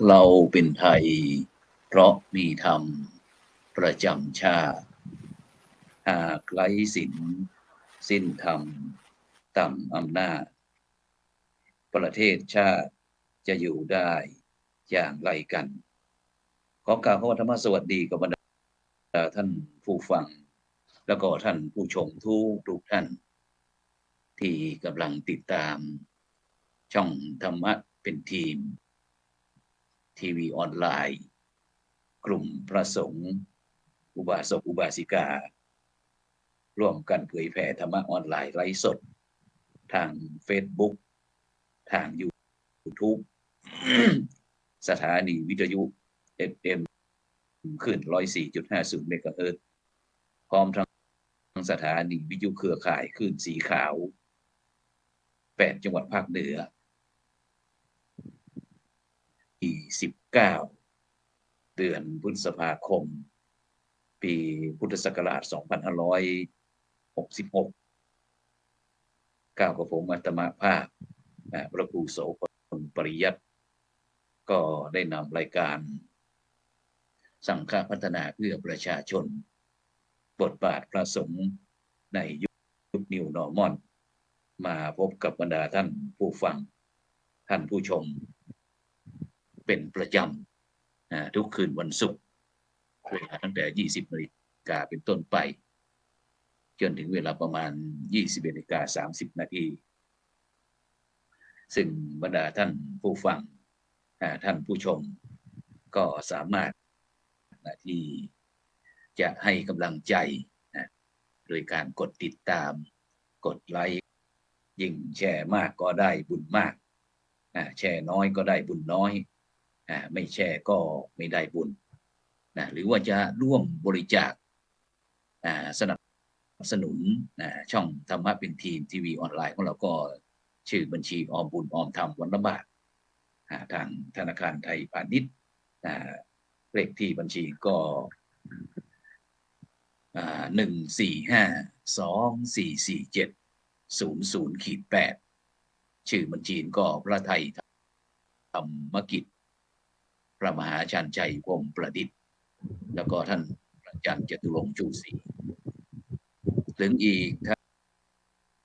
เราเป็นไทยเพราะมีธรรมประจำชาติหากไร้ศีลสิ้นธรรมต่ำอำนาจประเทศชาติจะอยู่ได้อย่างไรกันขอกล่าวคำว่าธรรมสวัสดีกับบรรดาท่านผู้ฟังแล้วก็ท่านผู้ชมทุกท่านที่กำลังติดตามช่องธรรมะเป็นทีมทีวีออนไลน์กลุ่มพระสงฆ์อุบาสกอุบาสิการ่วมกันเผยแผ่ธรรมะออนไลน์ไลฟ์สดทาง Facebook ทาง YouTube สถานีวิทยุ FM ขึ้น 104.50 เมกะเฮิรตซ์พร้อมทั้งสถานีวิทยุเครือข่ายขึ้นสีขาว8จังหวัดภาคเหนือที่19เดือนพฤษภาคมปีพุทธศักราช2566ก้าวกับผมอาตมาภาพพระครูโสพลปริยัติก็ได้นำรายการสังฆพัฒนาเพื่อประชาชนบทบาทพระสงฆ์ในยุค New Normal มาพบกับบรรดาท่านผู้ฟังท่านผู้ชมเป็นประจำทุกคืนวันศุกร์เวลาตั้งแต่ 20 นาฬิกาเป็นต้นไปจนถึงเวลาประมาณ 21:30 นาทีซึ่งบรรดาท่านผู้ฟังท่านผู้ชมก็สามารถที่จะให้กำลังใจโดยการกดติดตามกดไลค์ยิ่งแชร์มากก็ได้บุญมากแชร์น้อยก็ได้บุญน้อยไม่แชร์ก็ไม่ได้บุญหรือว่าจะร่วมบริจาคสนับสนุนช่องธรรมะเป็นทีมทีวีออนไลน์ของเราก็ชื่อบัญชีออมบุญออมธรรมวันละบาททางธนาคารไทยพาณิชย์เลขที่บัญชีก็145244700-8ชื่อบัญชีก็พระไทยธรรมกิจพระมหาชันชัยวงศ์ประดิษฐ์แล้วก็ท่านอาจารย์จตุรงค์ชูศรีถึงอีก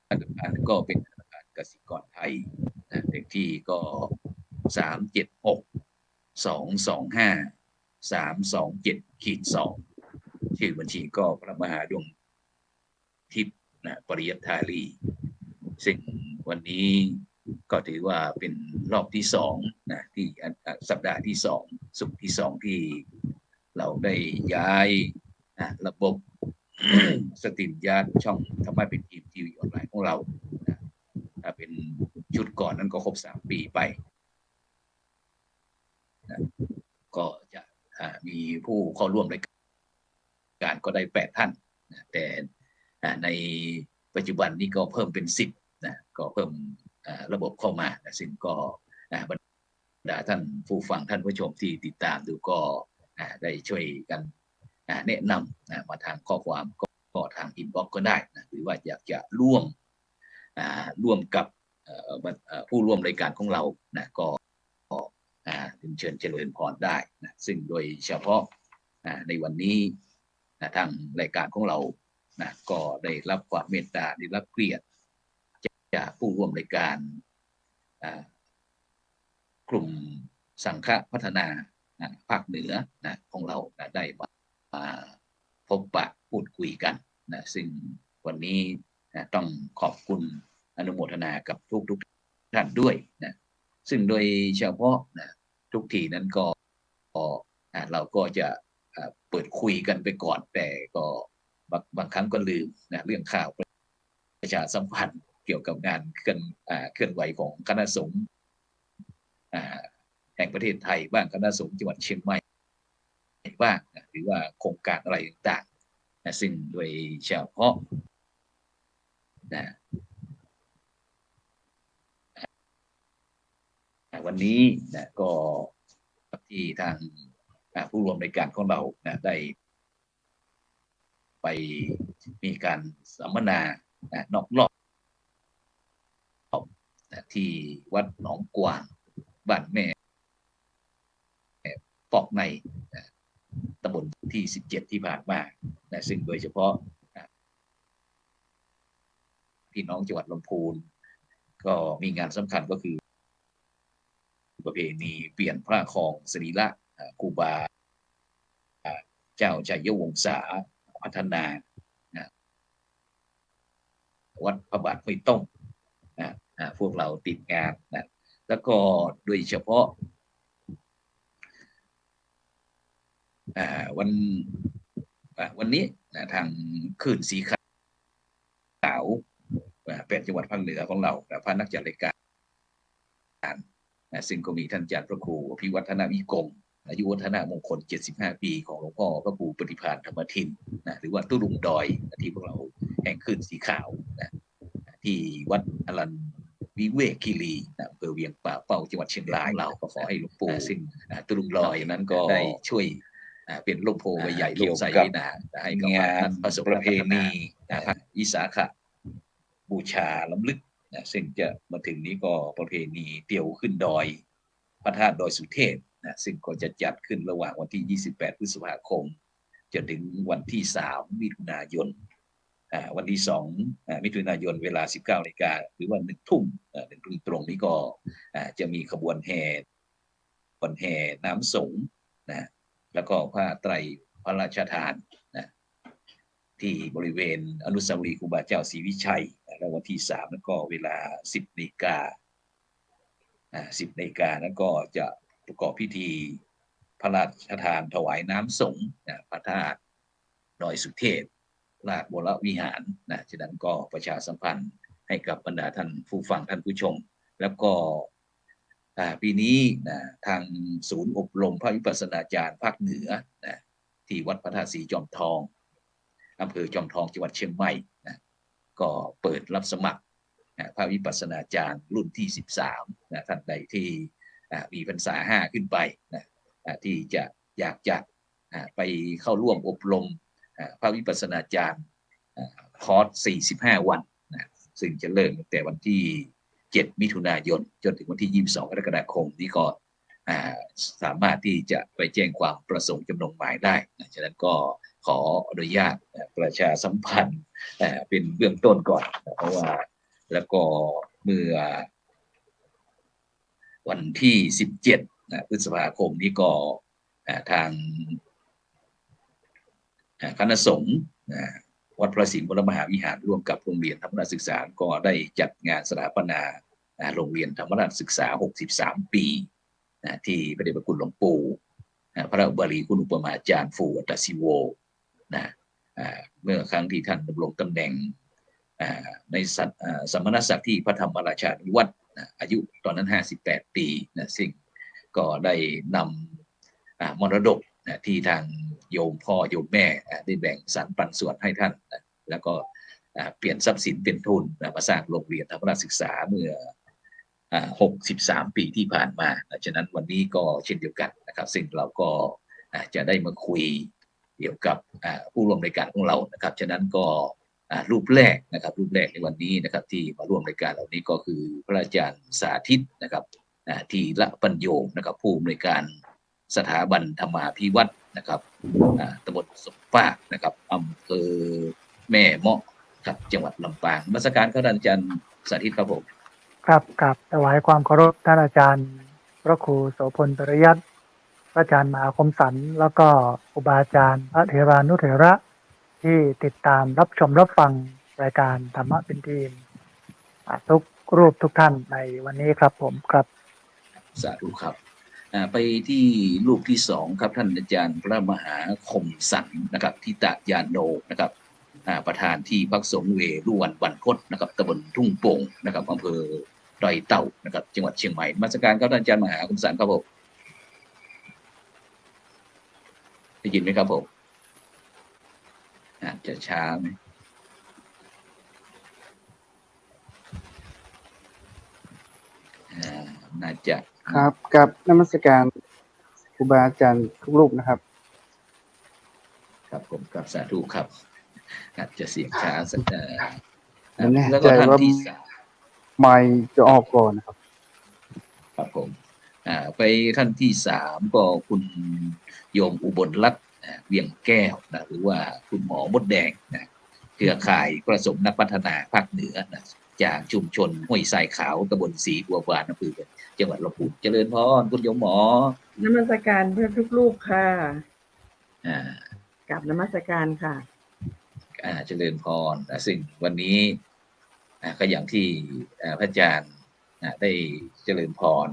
ธนาคารก็เป็นธนาคารกสิกรไทยเลขที่ก็376225327327-2ชื่อบัญชีก็พระมหาดวงทิพย์ปริยัติธารีซึ่งวันนี้ก็ถือว่าเป็นรอบที่2ที่สัปดาห์ที่2ศุกร์ที่2ที่เราได้ย้ายระบบสตรีมยาร์ดช่องธรรมะเป็นทีมทีวีออนไลน์ของเราถ้าเป็นชุดก่อนนั้นก็ครบ3 ปีไปก็จะมีผู้เข้าร่วมรายการก็ได้8 ท่านแต่ในปัจจุบันนี้ก็เพิ่มเป็น10ก็เพิ่มระบบเข้ามาซึ่งก็บรรดาท่านผู้ฟังท่านผู้ชมที่ติดตามดูก็ได้ช่วยกันแนะนำมาทางข้อความก็ทางอินบ็อกซ์ก็ได้หรือว่าอยากจะร่วมกับผู้ร่วมรายการของเราก็เชิญเจริญพรได้ซึ่งโดยเฉพาะในวันนี้ทางรายการของเราก็ได้รับความเมตตาได้รับเกียรติจากผู้ร่วมรายการกลุ่มสังฆพัฒนาภาคเหนือของเราได้มาพบปะพูดคุยกันซึ่งวันนี้ต้องขอบคุณอนุโมทนากับทุกท่านด้วยซึ่งโดยเฉพาะทุกทีนั้นก็เราก็จะเปิดคุยกันไปก่อนแต่ก็บางครั้งก็ลืมเรื่องข่าวประชาสัมพันธ์เกี่ยวกับงานเคลื่อนไหวของคณะสงฆ์แห่งประเทศไทยบ้างคณะสงฆ์จังหวัดเชียงใหม่บ้างหรือว่าโครงการอะไรต่างๆซึ่งโดยเฉพาะวันนี้ก็ที่ทางผู้ร่วมรายการของเราได้ไปมีการสัมมนานอกรอบที่วัดหนองกวางบ้านแม่ ปอกในตำบลที่17ที่ผ่านมาซึ่งโดยเฉพาะพี่น้องจังหวัดลำพูนก็มีงานสำคัญก็คือประเพณีเปลี่ยนพระครองสรีระครูบาเจ้าชัยวงศาพัฒนาวัดพระบาทห้วยต้มพวกเราติดงานแล้วก็โดยเฉพาะวันนี้ทางคลื่นสีขาว8จังหวัดภาคเหนือของเราพระนักจัดรายการซึ่งก็มีท่านอาจารย์พระครูพิวัฒนวิกรมอายุวัฒนมงคล75ปีของหลวงพ่อพระครูปฏิภาณธรรมทินหรือว่าตุลุงดอยที่พวกเราแห่งคลื่นสีขาวที่วัดอรัญวิเวกคีรีอำเภอเวียงป่าเป้าจังหวัดเชียงรายเราก็ขอให้หลวงปู่ซึ่งตุลุงดอยนั้นก็ได้ช่วยเป็นลมโพใบใหญ่ลมใสวินาให้กับงานประเพณีวิสาขบูชาล้ำลึกซึ่งจะมาถึงนี้ก็ประเพณีเตี่ยวขึ้นดอยพระธาตุดอยสุเทพซึ่งก็จะจัดขึ้นระหว่างวันที่28พฤษภาคมจนถึงวันที่3มิถุนายนวันที่2มิถุนายนเวลา 19 นาฬิกาหรือว่า1 ทุ่มตรงนี้ก็จะมีขบวนแห่น้ำสงฆ์แล้วก็ผ้าไตรพระราชทานที่บริเวณอนุสาวรีย์ครูบาเจ้าศรีวิชัยแล้ววันที่3แล้วก็เวลา 10 นาฬิกา10 นาฬิกาแล้วก็จะประกอบพิธีพระราชทานถวายน้ำสงฆ์พระธาตุดอยสุเทพราชวรวิหารฉะนั้นก็ประชาสัมพันธ์ให้กับบรรดาท่านผู้ฟังท่านผู้ชมแล้วก็ปีนี้ทางศูนย์อบรมพระวิปัสสนาจารย์ภาคเหนือที่วัดพระธาตุศรีจอมทองอำเภอจอมทองจังหวัดเชียงใหม่ก็เปิดรับสมัครพระวิปัสสนาจารย์รุ่นที่13ท่านใดที่มีพรรษา5ขึ้นไปที่จะอยากจะไปเข้าร่วมอบรมพระวิปัสสนาจารย์คอร์ส45 วันซึ่งจะเริ่มตั้งแต่วันที่7 มิถุนายนจนถึงวันที่22 กรกฎาคมนี้ก็สามารถที่จะไปแจ้งความประสงค์จำนงหมายได้ฉะนั้นก็ขออนุญาตประชาสัมพันธ์เป็นเบื้องต้นก่อนเพราะว่าแล้วก็เมื่อวันที่17 พฤษภาคมนี้ก็ทางคณะสงฆ์วัดพระสิงห์วรมหาวิหารร่วมกับโรงเรียนธรรมราชศึกษาก็ได้จัดงานสถาปนาโรงเรียนธรรมราชศึกษา63 ปีที่พระเดชพระคุณหลวงปู่พระอุบาลีคุณอุปมาจารย์ฟูอัตตสิโวเมื่อครั้งที่ท่านดำรงตำแหน่งในสมณศักดิ์ที่พระธรรมราชานุวัตรอายุตอนนั้น58 ปีซึ่งก็ได้นำมรดกที่ทางโยมพ่อโยมแม่ได้แบ่งสรรปันส่วนให้ท่านแล้วก็เปลี่ยนทรัพย์สินเป็นทุนมาสร้างโรงเรียนธรรมราชศึกษาเมื่อ63 ปีที่ผ่านมาฉะนั้นวันนี้ก็เช่นเดียวกันนะครับซึ่งเราก็จะได้มาคุยเกี่ยวกับผู้ร่วมรายการของเรานะครับฉะนั้นก็รูปแรกในวันนี้นะครับที่มาร่วมรายการเหล่านี้ก็คือพระอาจารย์สาธิตนะครับทีละปัญโยนะครับผู้อำนวยการสถาบันธรรมาภิวัตรนะครับตำบลสมปากนะครับอำเภอแม่เมาะครับจังหวัดลำปางนมัสการครับอาจารย์สาธิตครับผมครับถวายความเคารพท่านอาจารย์พระครูโสพลปริยัติพระอาจารย์มหาคมสันต์แล้วก็ครูบาอาจารย์พระเถรานุเถระที่ติดตามรับชมรับฟังรายการธรรมะเป็นทีมทุกรูปทุกท่านในวันนี้ครับผมครับสาธุครับไปที่รูปที่2ครับท่านอาจารย์พระมหาคมสันต์นะครับทิตยาโนนะครับประธานที่พักสงฆ์เวรุวันวันคดนะครับตำบลทุ่งโป่งนะครับอำเภอดอยเต่านะครับจังหวัดเชียงใหม่นมัสการครับท่านอาจารย์มหาคมสันต์ครับผมได้ยินไหมครับผมจะช้าไหมน่าจะครับกับนมัสการครูบาอาจารย์ทุกรูปนะครับครับผมกับสาธุครับอาจจะเสียงช้าสักแล้วก็ท่านที่ไมค์จะออกก่อนนะครับครับผม ไปท่านที่3ก็คุณโยมอุบลรัตน์เวียงแก้วนะหรือว่าคุณหมอมดแดงนะเครือข่ายพระสงฆ์นักพัฒนาภาคเหนือนะจากชุมชนห้วยทรายขาวตำบลศรีบัวบานอำเภอจังหวัดลำพูนเจริญพรคุณโยมหมอน มัสการเพื่อนทุกรูปค่ะ อ่า กราบนมัสการค่ะ เจริญพรซึ่งวันนี้ก็อย่างที่พระอาจารย์ได้เจริญพร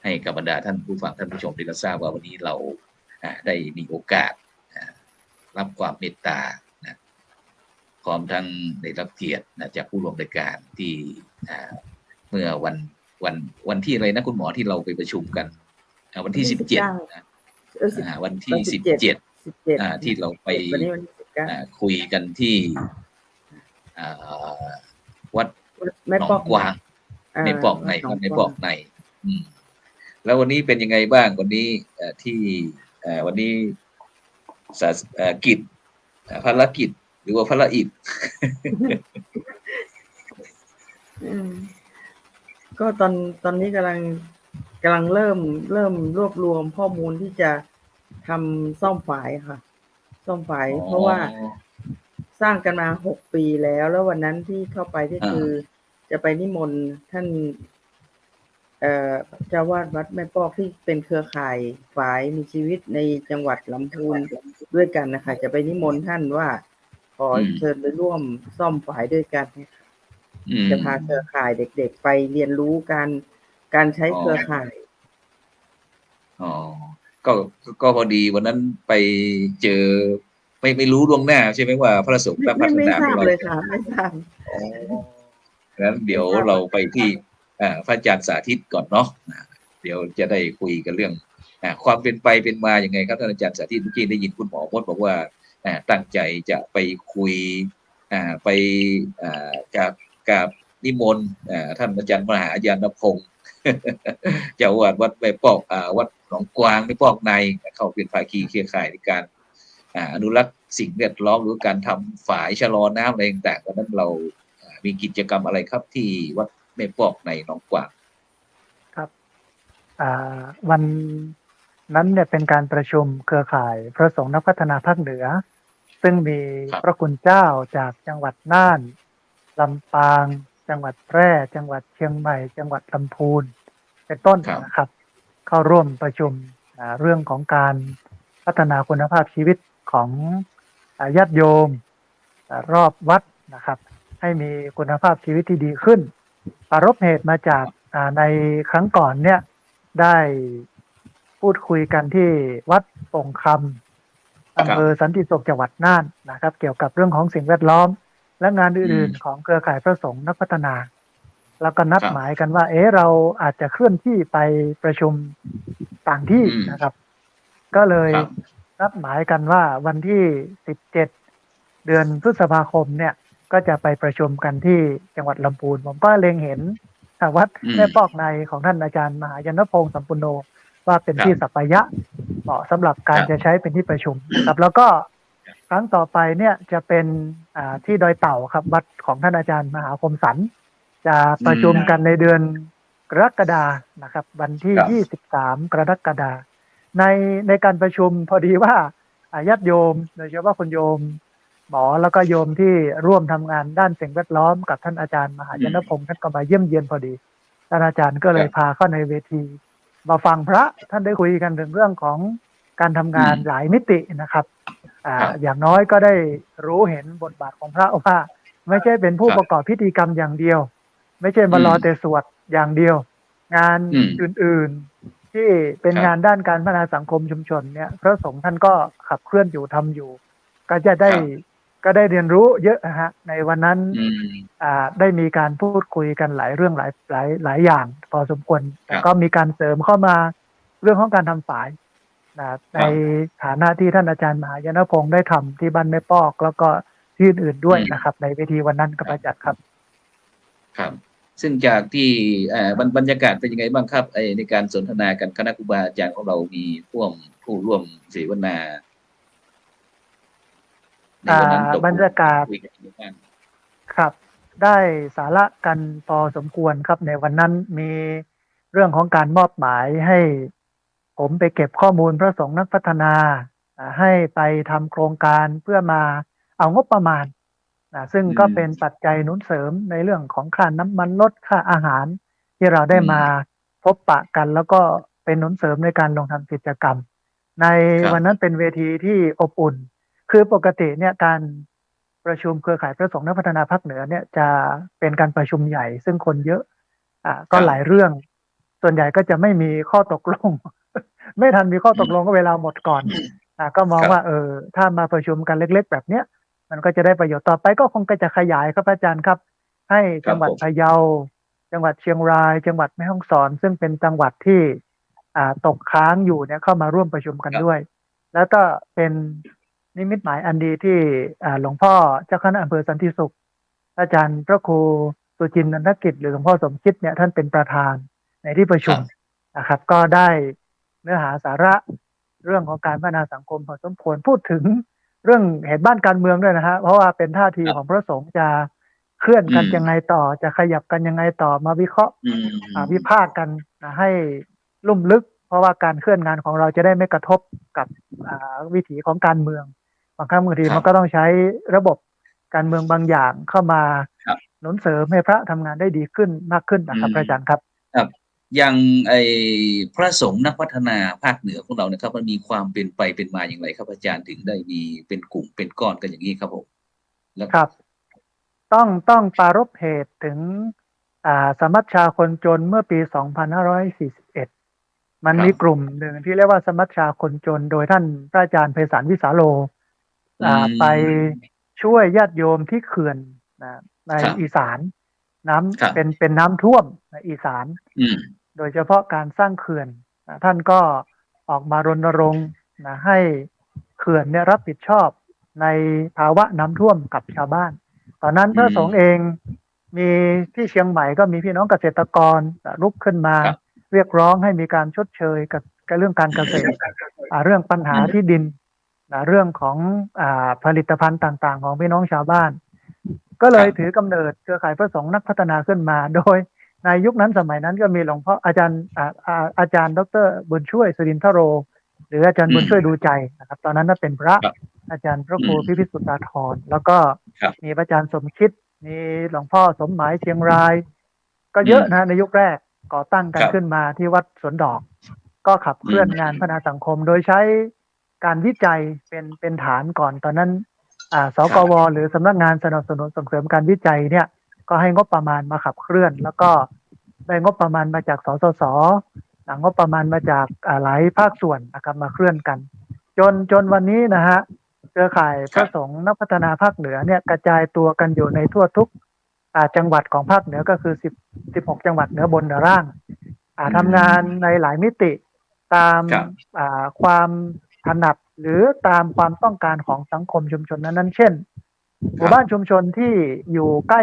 ให้กับบรรดาท่านผู้ฟังท่านผู้ชมได้รับทราบว่าวันนี้เราได้มีโอกาสรับความเมตตาพร้อมทั้งได้รับเกียรติจากผู้ร่วมรายการที่เมื่อวันที่อะไรนะคุณหมอที่เราไปประชุมกันวันที่17นะวันที่17ที่เราไปคุยกันที่วัดหนองกวางในปอกในในปอกในแล้ววันนี้เป็นยังไงบ้างวันนี้ที่วันนี้กิจภารกิจหรือว่าภารอิจ ก็ตอนนี้กำลังเริ่มรวบรวมข้อมูลที่จะทำซ่อมฝายค่ะซ่อมฝายเพราะว่าสร้างกันมา6 ปีแล้ววันนั้นที่เข้าไปก็คือจะไปนิมนต์ท่านเจ้าวาดวัดแม่ปอกที่เป็นเครือข่ายฝายมีชีวิตในจังหวัดลำพูนด้วยกันนะคะจะไปนิมนต์ท่านว่าขอเชิญไปร่วมซ่อมฝายด้วยกันจะพาเครือข่ายเด็กๆไปเรียนรู้การใช้เครือข่ายก็พอดีวันนั้นไปเจอไม่รู้ล่วงหน้าใช่ไหมว่าพระสงฆ์นักพัฒนาไม่ทราบเลยค่ะไม่ทราบงั้นเดี๋ยวเราไปที่พระอาจารย์สาธิตก่อนเนาะเดี๋ยวจะได้คุยกันเรื่องความเป็นไปเป็นมาอย่างไงครับท่านอาจารย์สาธิตเมื่อกี้ได้ยินคุณหมอมดบอกว่าตั้งใจจะไปคุยไปกับนิมนต์ท่านอาจารย์มหาญาณพงศ์เจ้าอาวาสวัดแม่ปอกวัดหนองกวางแม่ปอกในเข้าเป็นภาคีเครือข่ายในการอนุรักษ์สิ่งแวดล้อมหรือการทำฝายชะลอน้ำอะไรต่างๆวันนั้นเรามีกิจกรรมอะไรครับที่วัดแม่ปอกในหนองกวางครับวันนั้นเนี่ยเป็นการประชุมเครือข่ายพระสงฆ์นักพัฒนาภาคเหนือซึ่งมีพระคุณเจ้าจากจังหวัดน่านลำปางจังหวัดแพร่จังหวัดเชียงใหม่จังหวัดลำพูนเป็นต้นนะครับเข้าร่วมประชุมเรื่องของการพัฒนาคุณภาพชีวิตของญาติโยมรอบวัดนะครับให้มีคุณภาพชีวิตที่ดีขึ้นปรารภเหตุมาจากในครั้งก่อนเนี่ยได้พูดคุยกันที่วัดโป่งคำอำเภอสันติสุขจังหวัดน่านนะครับเกี่ยวกับเรื่องของสิ่งแวดล้อมและงานอื่นๆของเครือข่ายพระสงฆ์นักพัฒนาแล้วก็นัดหมายกันว่าเราอาจจะเคลื่อนที่ไปประชุมต่างที่นะครับก็เลยนัดหมายกันว่าวันที่17เดือนพฤษภาคมเนี่ยก็จะไปประชุมกันที่จังหวัดลำพูนผมก็เล็งเห็นวัดแม่ปอกในของท่านอาจารย์มหาญาณพงศ์สัมปุโนว่าเป็นที่สัปปายะเหมาะสำหรับการจะใช้เป็นที่ประชุมครับแล้วก็ครั้งต่อไปเนี่ยจะเป็นที่ดอยเต่าครับวัดของท่านอาจารย์มหาคมสันจะประชุมกันในเดือนกรกฎานะครับวันที่23กรกฎาในการประชุมพอดีว่าญาติโยมโดยเฉพาะคุณโยมหมอแล้วก็โยมที่ร่วมทำงานด้านสิ่งแวดล้อมกับท่านอาจารย์มหาญาณพงศ์ท่านก็มาเยี่ยมเยียนพอดีท่านอาจารย์ก็เลยพาเข้าในเวทีมาฟังพระท่านได้คุยกันถึงเรื่องของการทำงานหลายมิตินะครับอย่างน้อยก็ได้รู้เห็นบทบาทของพระว่าไม่ใช่เป็นผู้ประกอบพิธีกรรมอย่างเดียวไม่ใช่มารอแต่สวดอย่างเดียวงานอื่นๆที่เป็นงานด้านการพัฒนาสังคมชุมชนเนี่ยพระสงฆ์ท่านก็ขับเคลื่อนอยู่ทำอยู่ก็จะได้เรียนรู้เยอะนะฮะในวันนั้นได้มีการพูดคุยกันหลายเรื่องหลายอย่างพอสมควรแต่ก็มีการเสริมเข้ามาเรื่องของการทำฝายในฐานะที่ท่านอาจารย์มหาญาณพงศ์ได้ทำที่บ้านแม่ปอกแล้วก็ที่อื่นๆด้วยนะครับในเวทีวันนั้นก็ประจักษ์ครับครับซึ่งจากที่บรรยากาศเป็นยังไงบ้างครับในการสนทนากันคณะครูบาอาจารย์ของเรามีผู้ร่วมเสวนาบรรยากาศครับได้สาระกันพอสมควรครับในวันนั้นมี เรื่องของการมอบหมายให้ผมไปเก็บข้อมูลพระสงฆ์นักพัฒนาให้ไปทำโครงการเพื่อมาเอางบประมาณซึ่งก็เป็นปัจจัยหนุนเสริมในเรื่องของค่าน้ำมันลดค่าอาหารที่เราได้มาพบปะกัน แล้วก็เป็นหนุนเสริมในการลงทำกิจกรรมในวันนั้นเป็นเวทีที่อบอุ่นคือปกติเนี่ยการประชุมเครือข่ายพระสงฆ์นักพัฒนาภาคเหนือเนี่ยจะเป็นการประชุมใหญ่ซึ่งคนเยอะก็หลายเรื่องส่วนใหญ่ก็จะไม่มีข้อตกลง ไม่ทันมีข้อตกลงก็เวลาหมดก่อนก็มองว่าถ้ามาประชุมกันเล็กๆแบบเนี้ยมันก็จะได้ประโยชน์ต่อไปก็คงจะขยายครับอาจารย์ครับให้จังหวัดพะเยาจังหวัดเชียงรายจังหวัดแม่ฮ่องสอนซึ่งเป็นจังหวัดที่ตกค้างอยู่เนี่ยเข้ามาร่วมประชุมกันด้วยแล้วก็เป็นนิมิตหมายอันดีที่หลวงพ่อเจ้าคณะอำเภอสันติสุขอาจารย์พระครูสุจินต์นันทกิจหรือหลวงพ่อสมคิดเนี่ยท่านเป็นประธานในที่ประชุมนะครับก็ได้เนื้อหาสาระเรื่องของการพัฒนาสังคมพอสมควรพูดถึงเรื่องเหตุบ้านการเมืองด้วยนะฮะเพราะว่าเป็นท่าทีของพระสงฆ์จะเคลื่อนกันยังไงต่อจะขยับกันยังไงต่อมาวิเคราะห์วิพากษ์กันให้ลุ่มลึกเพราะว่าการเคลื่อนงานของเราจะได้ไม่กระทบกับวิถีของการเมืองบางครั้งบางทีมันก็ต้องใช้ระบบการเมืองบางอย่างเข้ามาหนุนเสริมให้พระทำงานได้ดีขึ้นมากขึ้นนะครับอาจารย์ครับอย่างพระสงฆ์นักพัฒนาภาคเหนือของเรานะครับมันมีความเป็นไปเป็นมาอย่างไรครับอาจารย์ถึงได้มีเป็นกลุ่มเป็นก้อนกันอย่างนี้ครับผมครับต้องปรารภเหตุถึงสมัชชาคนจนเมื่อปี 2541 มันมีกลุ่มหนึ่งที่เรียกว่าสมัชชาคนจนโดยท่านพระอาจารย์ไพศาลวิสาโลไปช่วยญาติโยมที่เขื่อนในอีสานน้ำเป็นน้ำท่วมในอีสานโดยเฉพาะการสร้างเขื่อนท่านก็ออกมารณรงค์ให้เขื่อนเนี่ยรับผิดชอบในภาวะน้ำท่วมกับชาวบ้านตอนนั้นพระสงฆ์เองมีที่เชียงใหม่ก็มีพี่น้องเกษตรกรลุกขึ้นมาเรียกร้องให้มีการชดเชยกับเรื่องการเกษตรเรื่องปัญหาที่ดินเรื่องของผลิตภัณฑ์ต่างๆของพี่น้องชาวบ้านก็เลยถือกำเนิดเครือข่ายพระสงฆ์นักพัฒนาขึ้นมาโดยในยุคนั้นสมัยนั้นก็มีหลวงพ่ออาจารย์ดร.บุญช่วยสุรินทโรหรืออาจารย์บุญช่วยดูใจนะครับตอนนั้นน่ะเป็นพระอาจารย์พระครูพิพิธสุตตาธรแล้วก็มีอาจารย์สมคิดมีหลวงพ่อสมหมายเชียงรายก็เยอะนะในยุคแรกก่อตั้งกันขึ้นมาที่วัดสวนดอกก็ขับเคลื่อนงานพัฒนาสังคมโดยใช้การวิจัยเป็นฐานก่อนตอนนั้นสกว.หรือสำนักงานสนับสนุนส่งเสริมการวิจัยเนี่ยก็ให้งบประมาณมาขับเคลื่อนแล้วก็ได้งบประมาณมาจากสสส.งบประมาณมาจากหลายภาคส่วนนะครับมาเคลื่อนกันจนวันนี้นะฮะเครือข่ายพระสงฆ์นักพัฒนาภาคเหนือเนี่ยกระจายตัวกันอยู่ในทั่วทุกจังหวัดของภาคเหนือก็คือ16จังหวัดเหนือบนเหนือล่างทำงานในหลายมิติตามความถนัดหรือตามความต้องการของสังคมชุมชนนั้นเช่นหมู่บ้านชุมชนที่อยู่ใกล้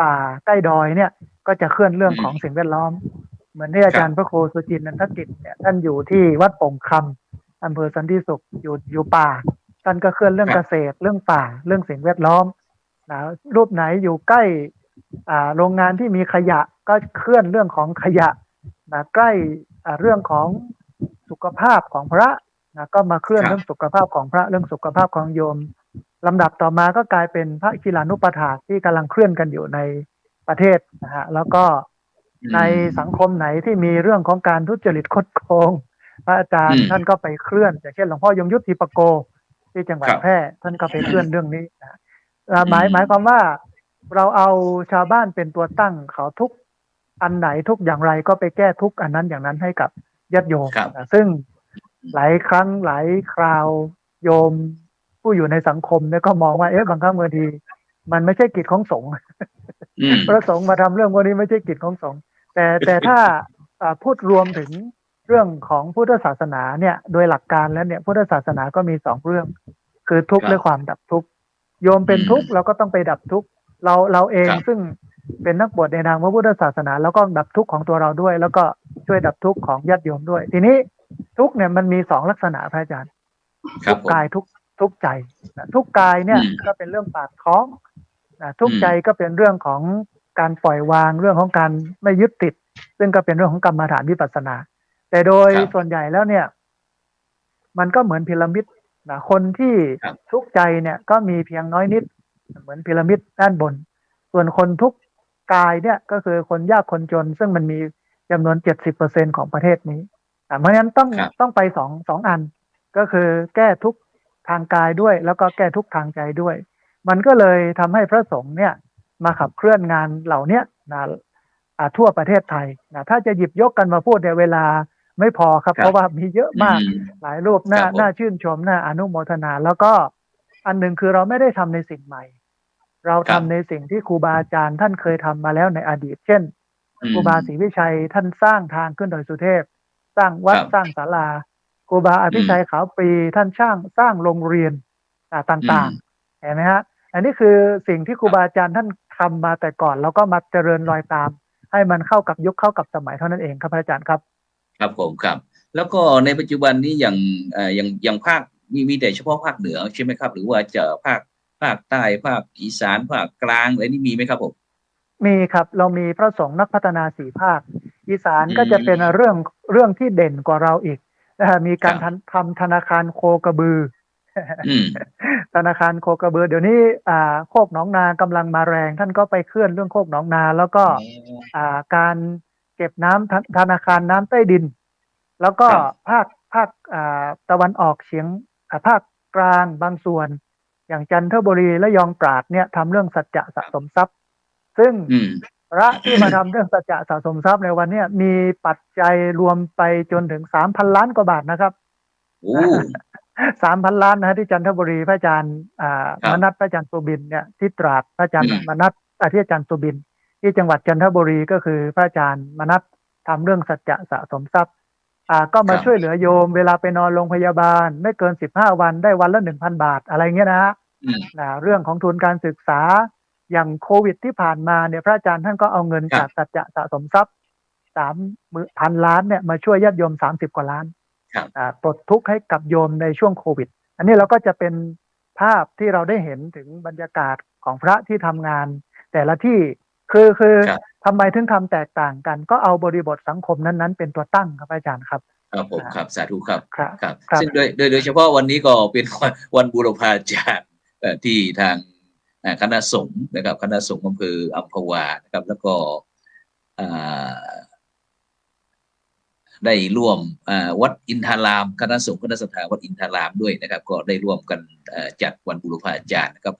ป่าใกล้ดอยเนี่ยก็จะเคลื่อนเรื่องของสิ่งแวดล้อมเหมือนที่อาจารย์พระครูสุจินต์นันทกิจเนี่ยท่านอยู่ที่วัดโป่งคำอำเภอสันติสุขอยู่ป่าท่านก็เคลื่อนเรื่องเกษตรเรื่องป่าเรื่องสิ่งแวดล้อมรูปไหนอยู่ใกล้โรงงานที่มีขยะก็เคลื่อนเรื่องของขยะใกล้เรื่องของสุขภาพของพระก็มาเคลื่อนเรื่องสุขภาพของพระเรื่องสุขภาพของโยมลำดับต่อมาก็กลายเป็นพระกีฬานุปถาที่กำลังเคลื่อนกันอยู่ในประเทศนะฮะแล้วก็ในสังคมไหนที่มีเรื่องของการทุจริตคดโกงพระอาจารย์ท่านก็ไปเคลื่อนอย่างเช่นหลวงพ่อยงยุทธทิปโกที่จังหวัดแพร่ท่านก็ไปเคลื่อนเรื่องนี้นะหมายความว่าเราเอาชาวบ้านเป็นตัวตั้งเขาทุกอันไหนทุกอย่างไรก็ไปแก้ทุกอันนั้นอย่างนั้นให้กับญาติโยมซึ่งหลายครั้งหลายคราวโยมผู้อยู่ในสังคมเนี่ยก็มองว่าบางครั้งบางทีมันไม่ใช่กิจของสงฆ์พระสงฆ์มาทำเรื่องพวกนี้ไม่ใช่กิจของสงฆ์แต่ถ้าพูดรวมถึงเรื่องของพุทธศาสนาเนี่ยโดยหลักการแล้วเนี่ยพุทธศาสนาก็มี2เรื่องคือทุกข์และความดับทุกข์โยมเป็นทุกข์เราก็ต้องไปดับทุกข์เราเองซึ่งเป็นนักบวชในทางพระพุทธศาสนาแล้วก็ดับทุกข์ของตัวเราด้วยแล้วก็ช่วยดับทุกข์ของญาติโยมด้วยทีนี้ทุกข์เนี่ยมันมี2ลักษณะพระอาจารย์ทุกข์กายทุกข์ใจทุกข์กายเนี่ยก็เป็นเรื่องปากท้องทุกข์ใจก็เป็นเรื่องของการปล่อยวางเรื่องของการไม่ยึดติด ซึ่งก็เป็นเรื่องของกรรมฐานวิปัสสนา แต่โดย ครับ ส่วนใหญ่แล้วเนี่ย มันก็เหมือนพีระมิดนะคนที่ ครับ ทุกข์ใจเนี่ยก็มีเพียงน้อยนิด เหมือนพีระมิดด้านบน ส่วนคนทุกข์กายเนี่ยก็คือคนยากคนจน ซึ่งมันมีจำนวน 70% ของประเทศนี้เพราะฉะนั้นต้อง ครับ ต้องไปสองอัน ก็คือแก้ทุกข์ทางกายด้วย แล้วก็แก้ทุกข์ทางใจด้วย มันก็เลยทำให้พระสงฆ์เนี่ยมาขับเคลื่อนงานเหล่าเนี้ยนะทั่วประเทศไทยนะถ้าจะหยิบยกกันมาพูดในเวลาไม่พอครับ ครับ เพราะว่ามีเยอะมาก อืม หลายรูปน่า ครับผม น่าชื่นชมน่าอนุโมทนา แล้วก็อันหนึ่งคือเราไม่ได้ทำในสิ่งใหม่ เรา ครั ทำ บ ในสิ่งที่ครูบาอาจารย์ท่านเคยทำมาแล้วในอดีต เช่น อืม ครูบาศรีวิชัยท่านสร้างทางขึ้นดอยสุเทพ สร้างวัด ครับ สร้างศาลาครูบาอภิชัยขาวปรีท่านสร้างโรงเรียนต่างๆ เห็นไหมฮะ อันนี้คือสิ่งที่ครูบาอาจารย์ท่านทำมาแต่ก่อน แล้วก็มาเจริญรอยตาม ให้มันเข้ากับยุคเข้ากับสมัยเท่านั้นเองครับพระอาจารย์ครับ ครับผมครับ แล้วก็ในปัจจุบันนี้อย่างภาคมีแต่เฉพาะภาคเหนือใช่ไหมครับ หรือว่าจะภาคใต้ภาคอีสานภาคกลางอะไรนี่มีไหมครับผม มีครับ เรามีพระสงฆ์นักพัฒนาสี่ภาค อีสาน อืม ก็จะเป็นเรื่องที่เด่นกว่าเราอีกนะฮะมีการ ครับ ทำธนาคารโคกระบือ อืม ธนาคารโคกระบือเดี๋ยวนี้โคกหนองนากำลังมาแรง ท่านก็ไปเคลื่อนเรื่องโคกหนองนา แล้วก็การเก็บน้ำธนาคารน้ำใต้ดิน แล้วก็ ครับ ภาคตะวันออกเฉียงภาคกลางบางส่วน อย่างจันทบุรีและยองตราดเนี่ยทำเรื่องสัจจะสะสมทรัพย์ ซึ่ง อืม พระที่มาทำเรื่องสัจจะสะสมทรัพย์ในวันเนี้ยมีปัจจัยรวมไปจนถึง 3,000 ล้านกว่าบาทนะครับ โอ้ 3,000 ล้านนะฮะที่จันทบุรีพระอาจารย์ครับ มนัสพระอาจารย์สุบินเนี่ยที่ตราดพระอาจารย์ อืม มนัสที่อาจารย์สุบิน ที่จังหวัดจันทบุรีก็คือพระอาจารย์มนัสทำเรื่องสัจจะสะสมทรัพย์ก็มา ครับ ช่วยเหลือโยมเวลาไปนอนโรงพยาบาล ไม่เกิน 15 วันได้วันละ 1,000 บาทอะไรเงี้ยนะฮะ อืม เรื่องของทุนการศึกษาอย่างโควิดที่ผ่านมาเนี่ยพระอาจารย์ท่านก็เอาเงิน ครับ จากสัจจะสะสมทรัพย์ 3,000 ล้านเนี่ยมาช่วยญาติโยม30 กว่าล้าน ครับ ปลดทุกข์ให้กับโยมในช่วงโควิด อันนี้เราก็จะเป็นภาพที่เราได้เห็นถึงบรรยากาศของพระที่ทำงาน แต่ละที่คือ ครับ ทำไมถึงทำแตกต่างกัน ก็เอาบริบทสังคมนั้นๆเป็นตัวตั้งครับอาจารย์ครับ ครับผมครับสาธุครับ ครับ ครับ ครับ ซึ่งโดยเฉพาะวันนี้ก็เป็นวันบูรพาจารย์ที่ทางคณะสงฆ์นะครับคณะสงฆ์อำเภออัมพวานะครับ แล้วก็ได้ร่วมวัดอินทารามคณะสงฆ์คณะสถาวัดอินทารามด้วยนะครับ ก็ได้ร่วมกันจัดวันบูรพาจารย์นะครับ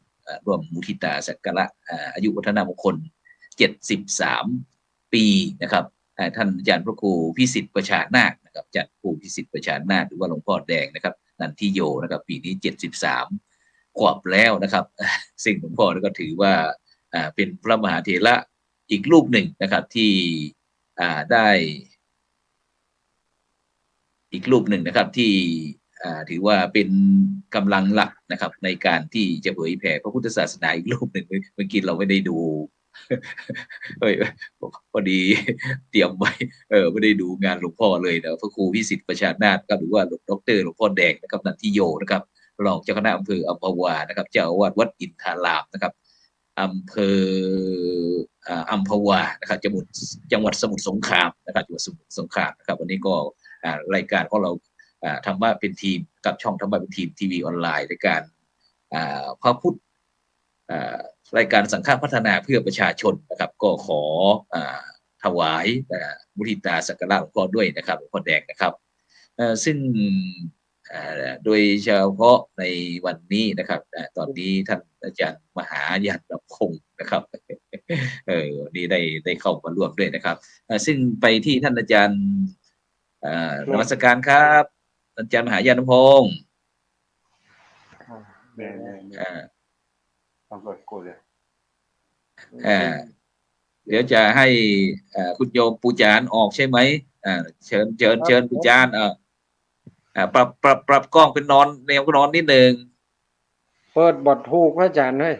ร่วมมุทิตาสักการะอายุวัฒนมงคล 73 ปีนะครับท่านอาจารย์พระครูพิสิทธิ์ประชานาคนะครับอาจารย์ครูพิสิทธิ์ประชานาคหรือว่าหลวงพ่อแดงนะครับนันทิโยนะครับปีนี้73 ขวบแล้วนะครับซึ่งหลวงพ่อก็ถือว่าเป็นพระมหาเถระอีกรูปหนึ่งนะครับที่ได้อีกรูปหนึ่งนะครับที่ถือว่าเป็นกำลังหลักนะครับในการที่จะเผยแผ่พระพุทธศาสนาอีกรูปหนึ่งเมื่อกี้เราไม่ได้ดู พอดีเตรียมไว้ไม่ได้ดูงานหลวงพ่อเลยนะพระครูพิสิทธิ์ประชานาถครับหรือว่าดรหลวงพ่อแดงนะครับนันทิโยนะครับรองเจ้าคณะอำเภออัมพวานะครับเจ้าอาวาสวัดอินทารามนะครับอำเภออัมพวานะครับจังหวัดสมุทรสงครามนะครับจังหวัดสมุทรสงครามนะครับวันนี้ก็รายการของเราธรรมะเป็นทีมกับช่องธรรมะเป็นทีมทีวีออนไลน์ในการพระพุทธรายการสังฆพัฒนาเพื่อประชาชนนะครับก็ขอถวายมุทิตาสักการะหลวงพ่อด้วยนะครับหลวงพ่อแดงนะครับซึ่งโดยเฉพาะในวันนี้นะครับตอนนี้ท่านอาจารย์มหาญาณคงนะครับวันนี้ได้เข้ามาร่วมด้วยนะครับซึ่งไปที่ท่านอาจารย์นมัสการครับอาจารย์มหาญาณพงศ์เดี๋ยวจะให้คุณโยมปูจานออกใช่ไหมเชิญปูจานปรับกล้องเป็นนอนแนวก็นอนนิดนึง เปิดบทถูกพระอาจารย์เลย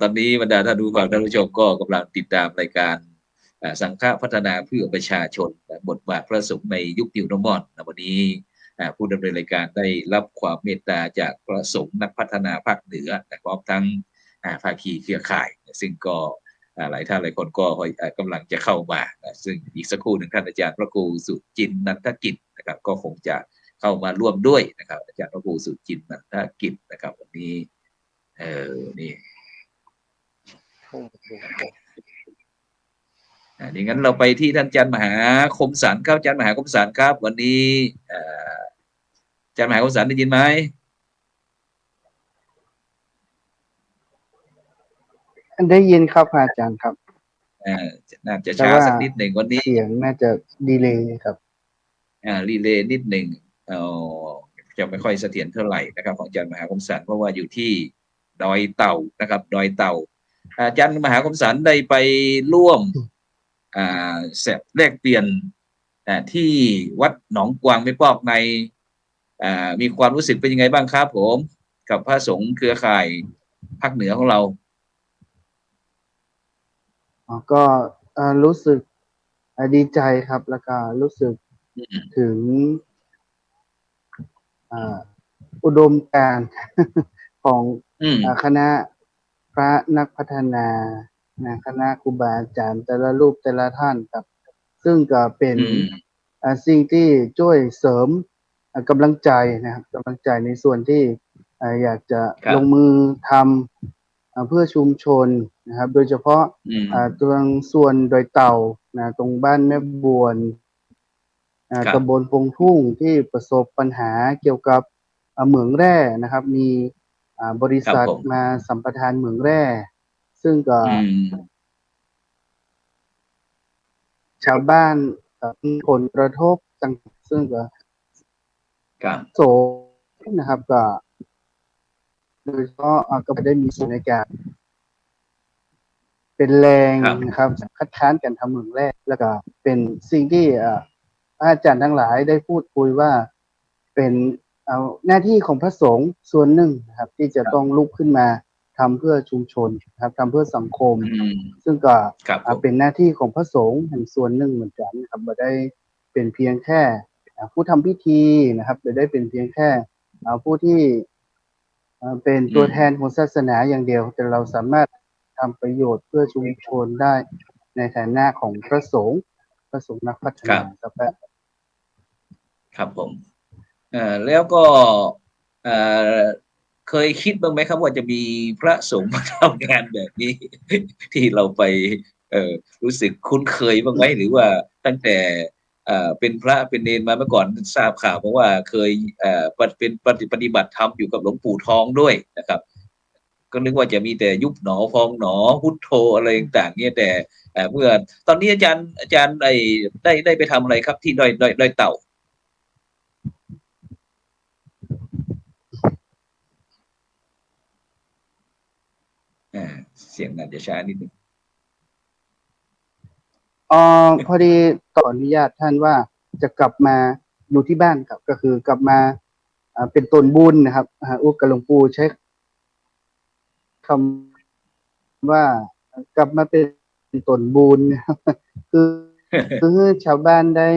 ตอนนี้บรรดาท่านผู้ชมก็กำลังติดตามรายการสังฆพัฒนาเพื่อประชาชนบทบาทพระสงฆ์ในยุคนิวนอร์มอนวันนี้ผู้ดำเนินรายการได้รับความเมตตาจากพระสงฆ์นักพัฒนาภาคเหนือพร้อมทั้ง ภาคีเครือข่าย ซึ่งก็หลายท่านหลายคนก็กำลังจะเข้ามาซึ่งอีกสักครู่หนึ่งท่านอาจารย์พระครูสุจินต์นันทกิจนะครับก็คงจะเข้ามาร่วมด้วยนะครับอาจารย์พระครูสุจินต์นันทกิจนะครับวันนี้นี่นี่งั้นเราไปที่ท่านอาจารย์มหาคมสันต์ครับอาจารย์มหาคมสันต์ครับวันนี้อาจารย์มหาคมสันต์ได้ยินไหมได้ยินครับอาจารย์ครับน่าจะช้าสักนิดหนึ่งวันนี้เสียงน่าจะดีเลย์ครับรีเลย์นิดหนึ่งจะไม่ค่อยเสถียรเท่าไหร่นะครับของอาจารย์มหาคมสันต์เพราะว่าอยู่ที่ดอยเต่านะครับดอยเต่าอาจารย์มหาคมสันต์ได้ไปร่วมแลกเปลี่ยนที่วัดหนองกวางไม่ปอกในมีความรู้สึกเป็นยังไงบ้างครับผมกับพระสงฆ์เครือข่ายภาคเหนือของเราก็รู้สึกดีใจครับแล้วก็รู้สึกถึงอุดมการณ์ของคณะพระนักพัฒนาคณะครูบาอาจารย์แต่ละรูปแต่ละท่านครับซึ่งก็เป็นสิ่งที่ช่วยเสริมกำลังใจนะครับกำลังใจในส่วนที่อยากจะลงมือทำเพื่อชุมชนนะครับโดยเฉพาะตรงส่วนดอยเต่าตรงบ้านแม่บวนตำบลพงทุ่งที่ประสบปัญหาเกี่ยวกับเหมืองแร่นะครับมีบริษัทมาสัมปทานเหมืองแร่ซึ่งก็ชาวบ้านมีผลกระทบต่างซึ่งก็โศกนะครับก็โดยเฉพาะก็ได้มีส่วนในการเป็นแรงนะครับคัดค้านการทำเหมืองแร่แล้วก็เป็นสิ่งที่อาจารย์ทั้งหลายได้พูดคุยว่าเป็นหน้าที่ของพระสงฆ์ส่วนหนึ่งนะครับที่จะต้องลุกขึ้นมาทำเพื่อชุมชนนะครับทำเพื่อสังคมซึ่งก็เป็นหน้าที่ของพระสงฆ์แห่งส่วนหนึ่งเหมือนกันนะครับไม่ได้เป็นเพียงแค่ผู้ทำพิธีนะครับไม่ได้เป็นเพียงแค่ผู้ที่เป็นตัวแทนของศาสนาอย่างเดียวแต่เราสามารถทำประโยชน์เพื่อชุมชนได้ในฐานะของพระสงฆ์นักพัฒนาครับผมแล้วก็เคยคิดบ้างไหมครับว่าจะมีพระสงฆ์มาทำงานแบบนี้ ที่เราไปรู้สึกคุ้นเคยบ้างไหมหรือว่าตั้งแต่เป็นพระเป็นเนรมาเมื่อก่อนทราบข่าวมาว่าเคยเป็นปฏิบัติธรรมอยู่กับหลวงปู่ทองด้วยนะครับก็นึกว่าจะมีแต่ยุบหนอพองหนอพุทโธอะไรต่างๆเนี่ยแต่เมื่อตอนนี้อาจารย์ได้ไปทำอะไรครับที่ดอยเต่าเสียงอาจจะช้านิดนึงพอดีขออนุญาตท่านว่าจะกลับมาอยู่ที่บ้านครับก็คือกลับมาเป็นตนบุญนะครับกับหลวงปู่ใช้คำว่ากลับมาเป็นตนบุญคือชาวบ้านได้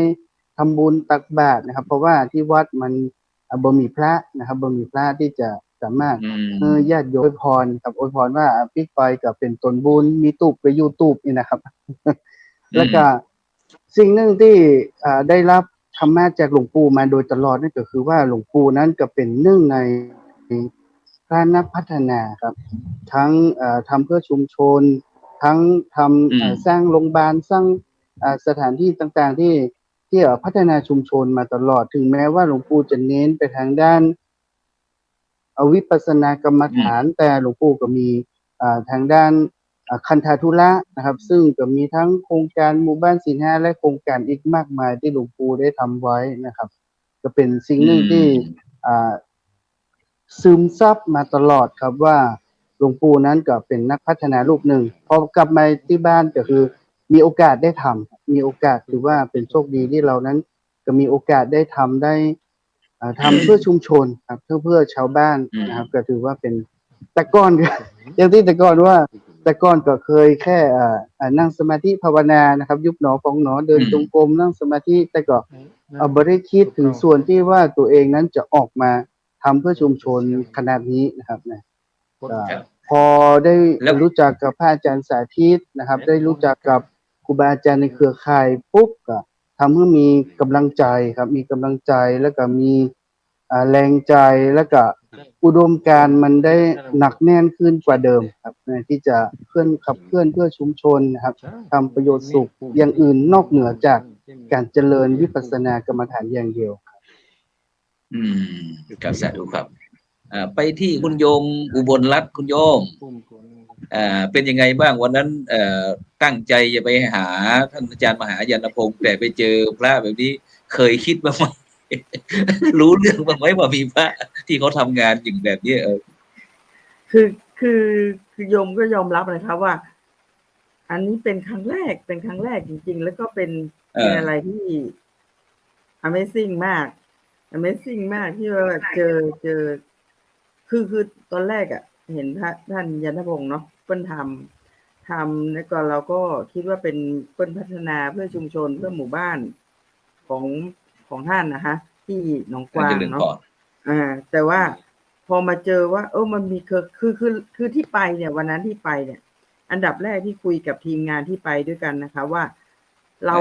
ทำบุญตักบาตรนะครับเพราะว่าที่วัดมันบ่มีพระนะครับบ่มีพระที่จะสามารถญาติโยมอวยพรกับอวยพรว่าปิ๊กไปกับเป็นตนบุญมีตูบไปยูทูบนี่นะครับแล้วก็สิ่งหนึ่งที่ได้รับธรรมะจากหลวงปู่มาโดยตลอดนั่นก็คือว่าหลวงปู่นั้นก็เป็นหนึ่งในพระนักพัฒนาครับทั้งทำเพื่อชุมชนทั้งทำสร้างโรงพยาบาลสร้างสถานที่ต่างๆที่พัฒนาชุมชนมาตลอดถึงแม้ว่าหลวงปู่จะเน้นไปทางด้านวิปัสสนากรรมฐานแต่หลวงปู่ก็มีทางด้านคันธทุระนะครับซึ่งก็มีทั้งโครงการหมู่บ้านศีลห้าและโครงการอีกมากมายที่หลวงปู่ได้ทำไว้นะครับก็เป็นสิ่งหนึ่งที่ซึมซับมาตลอดครับว่าหลวงปู่นั้นก็เป็นนักพัฒนารูปหนึ่งพอกลับมาที่บ้านก็คือมีโอกาสได้ทำมีโอกาสถือว่าเป็นโชคดีที่เรานั้นก็มีโอกาสได้ทำได้ทำเพื่อชุมชนครับเพื่อชาวบ้านนะครับก็ถือว่าเป็นแต่ก่อนอย่างที่แต่ก่อนว่าแต่ก่อนก็เคยแค่นั่งสมาธิภาวนานะครับยุบหนอพองหนอเดินจงกรมนั่งสมาธิแต่ก็บ่ได้คิดถึงส่วนที่ว่าตัวเองนั้นจะออกมาทำเพื่อชุมชนขนาดนี้นะครับนะ พอได้ แล้ว รู้จักกับพระอาจารย์สาธิตนะครับ ได้รู้จักกับครูบาอาจารย์ในเครือข่ายปุ๊บก็ทำให้มีกำลังใจครับ มีกำลังใจแล้วก็มีแรงใจแล้วก็อุดมการณ์มันได้หนักแน่นขึ้นกว่าเดิมครับในที่จะขับเคลื่อนเพื่อชุมชนนะครับทำประโยชน์สุขอย่างอื่นนอกเหนือจากการเจริญวิปัสสนากรรมฐานอย่างเดียว อืมครับสาธุครับไปที่คุณโยมอุบลรัตน์คุณโยมเป็นยังไงบ้างวันนั้นตั้งใจจะไปหาท่านอาจารย์มหายานพงศ์แต่ไปเจอพระแบบนี้เคยคิดบ้างไหม รู้เรื่องบ้างไหมว่ามีพระที่เขาทำงานอย่างแบบนี้คือคือโยมก็ยอมรับนะคะว่า อันนี้เป็นครั้งแรกจริงๆแล้วก็เป็นอะไรที่ Amazing มาก Amazing มากที่ว่าเจอคือตอนแรกเห็นท่านยานพงศ์เนาะเพิ่นทำแล้วก็เราก็คิดว่าเป็นเพิ่นพัฒนาเพื่อชุมชนเพื่อหมู่บ้านของท่านนะคะที่หนองกวางเนาะแต่ว่าพอมาเจอว่ามันมีคือที่ไปเนี่ยวันนั้นที่ไปเนี่ยอันดับแรกที่คุยกับทีมงานที่ไปด้วยกันนะคะว่าเรา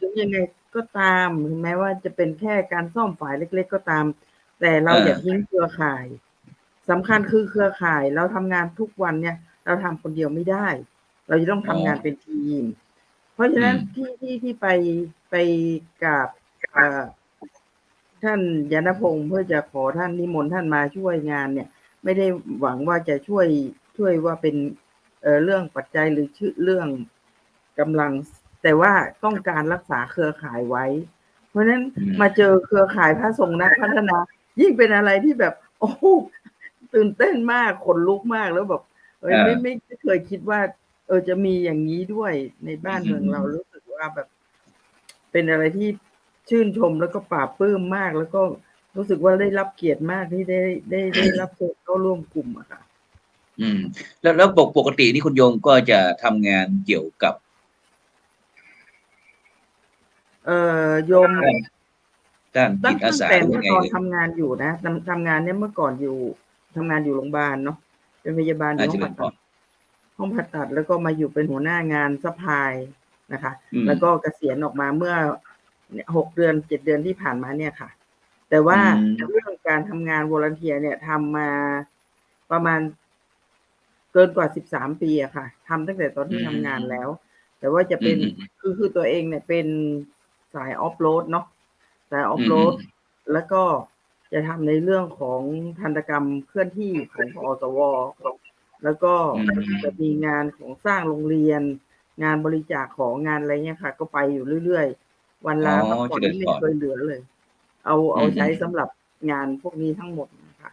ถึงยังไงก็ตามถึงแม้ว่าจะเป็นแค่การซ่อมฝายเล็กๆก็ตามแต่เราอย่าทิ้งเครือข่ายสำคัญคือเครือข่ายเราทำงานทุกวันเนี่ยเราทำคนเดียวไม่ได้เราจะต้องทำงานเป็นทีมเพราะฉะนั้นที่ไปกับท่านยานพงศ์เพื่อจะขอท่านนิมนต์ท่านมาช่วยงานเนี่ยไม่ได้หวังว่าจะช่วยว่าเป็นเรื่องปัจจัยหรือเรื่องกำลังแต่ว่าต้องการรักษาเครือข่ายไว้เพราะฉะนั้นมาเจอเครือข่ายพระสงฆ์นักพัฒนายิ่งเป็นอะไรที่แบบโอ้ตื่นเต้นมากขนลุกมากแล้วแบบไม่เคยคิดว่าจะมีอย่างนี้ด้วยในบ้านเมืองเรารู้สึกว่าแบบเป็นอะไรที่ชื่นชมแล้วก็ปลาบปลื้มมากแล้วก็รู้สึกว่าได้รับเกียรติมากที่ได้รับเชิญเข้าร่วมกลุ่มอะค่ะแล้วปกตินี่คุณโยมก็จะทำงานเกี่ยวกับโยมตั้งแต่เมื่อตอนทำงานอยู่นะทำงานเนี่ยเมื่อก่อนอยู่ทำงานอยู่โรงพยาบาลเนาะเป็นพยาบาลอยู่ห้องผ่าตัดแล้วก็มาอยู่เป็นหัวหน้างานซัพพลายนะคะแล้วก็เกษียณออกมาเมื่อ6 เดือน 7 เดือนที่ผ่านมาเนี่ยค่ะแต่ว่าเรื่องการทำงานวอลันเทียร์เนี่ยทำมาประมาณเกินกว่า13 ปีอะค่ะทำตั้งแต่ตอนที่ทำงานแล้วแต่ว่าจะเป็นคือตัวเองเนี่ยเป็นสายออฟโรดเนาะสายออฟโรดแล้วก็จะทำในเรื่องของทันตกรรมเคลื่อนที่ของพอสวแล้วก็จะมีงานของสร้างโรงเรียนงานบริจาคของงานอะไรเงี้ยค่ะก็ไปอยู่เรื่อยๆวันลาพักผ่อนไม่เคยเหลือเลยเอาใช้สำหรับงานพวกนี้ทั้งหมดนะคะ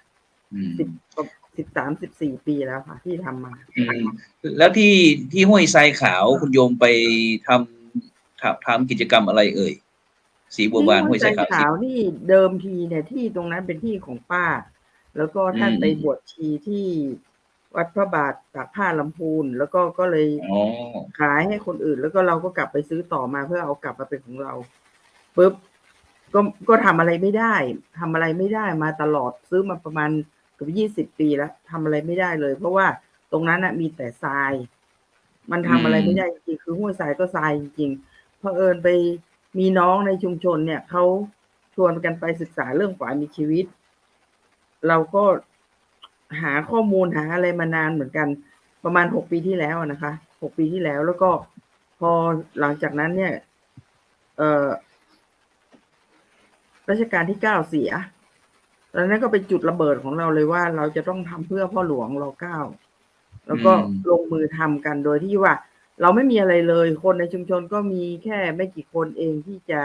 13-14 ปีแล้วค่ะที่ทำมาแล้วที่ห้วยทรายขาวคุณโยมไปทำกิจกรรมอะไรเอ่ยศรีบัวบานห้วยทรายขาวนี่เดิมทีเนี่ยที่ตรงนั้นเป็นที่ของป้าแล้วก็ท่านไปบวชชีที่วัดพระบาทตากผ้าลำพูนแล้วก็เลยขายให้คนอื่นแล้วก็เราก็กลับไปซื้อต่อมาเพื่อเอากลับมาเป็นของเราปุ๊บก็ทำอะไรไม่ได้มาตลอดซื้อมาประมาณเกือบ20 ปีแล้วทำอะไรไม่ได้เลยเพราะว่าตรงนั้นมีแต่ทรายมันทำอะไรไม่ได้จริงๆคือห้วยทรายก็ทรายจริงๆเผอิญไปมีน้องในชุมชนเนี่ยเขาชวนกันไปศึกษาเรื่องฝายมีชีวิตเราก็หาข้อมูลหาอะไรมานานเหมือนกันประมาณ6 ปีที่แล้วนะคะ6 ปีที่แล้วแล้วก็พอหลังจากนั้นเนี่ยรัชกาลที่9เสียตอนนั้นก็เป็นจุดระเบิดของเราเลยว่าเราจะต้องทำเพื่อพ่อหลวงร9แล้วก็ลงมือทำกันโดยที่ว่าเราไม่มีอะไรเลยคนในชุมชนก็มีแค่ไม่กี่คนเองที่จะ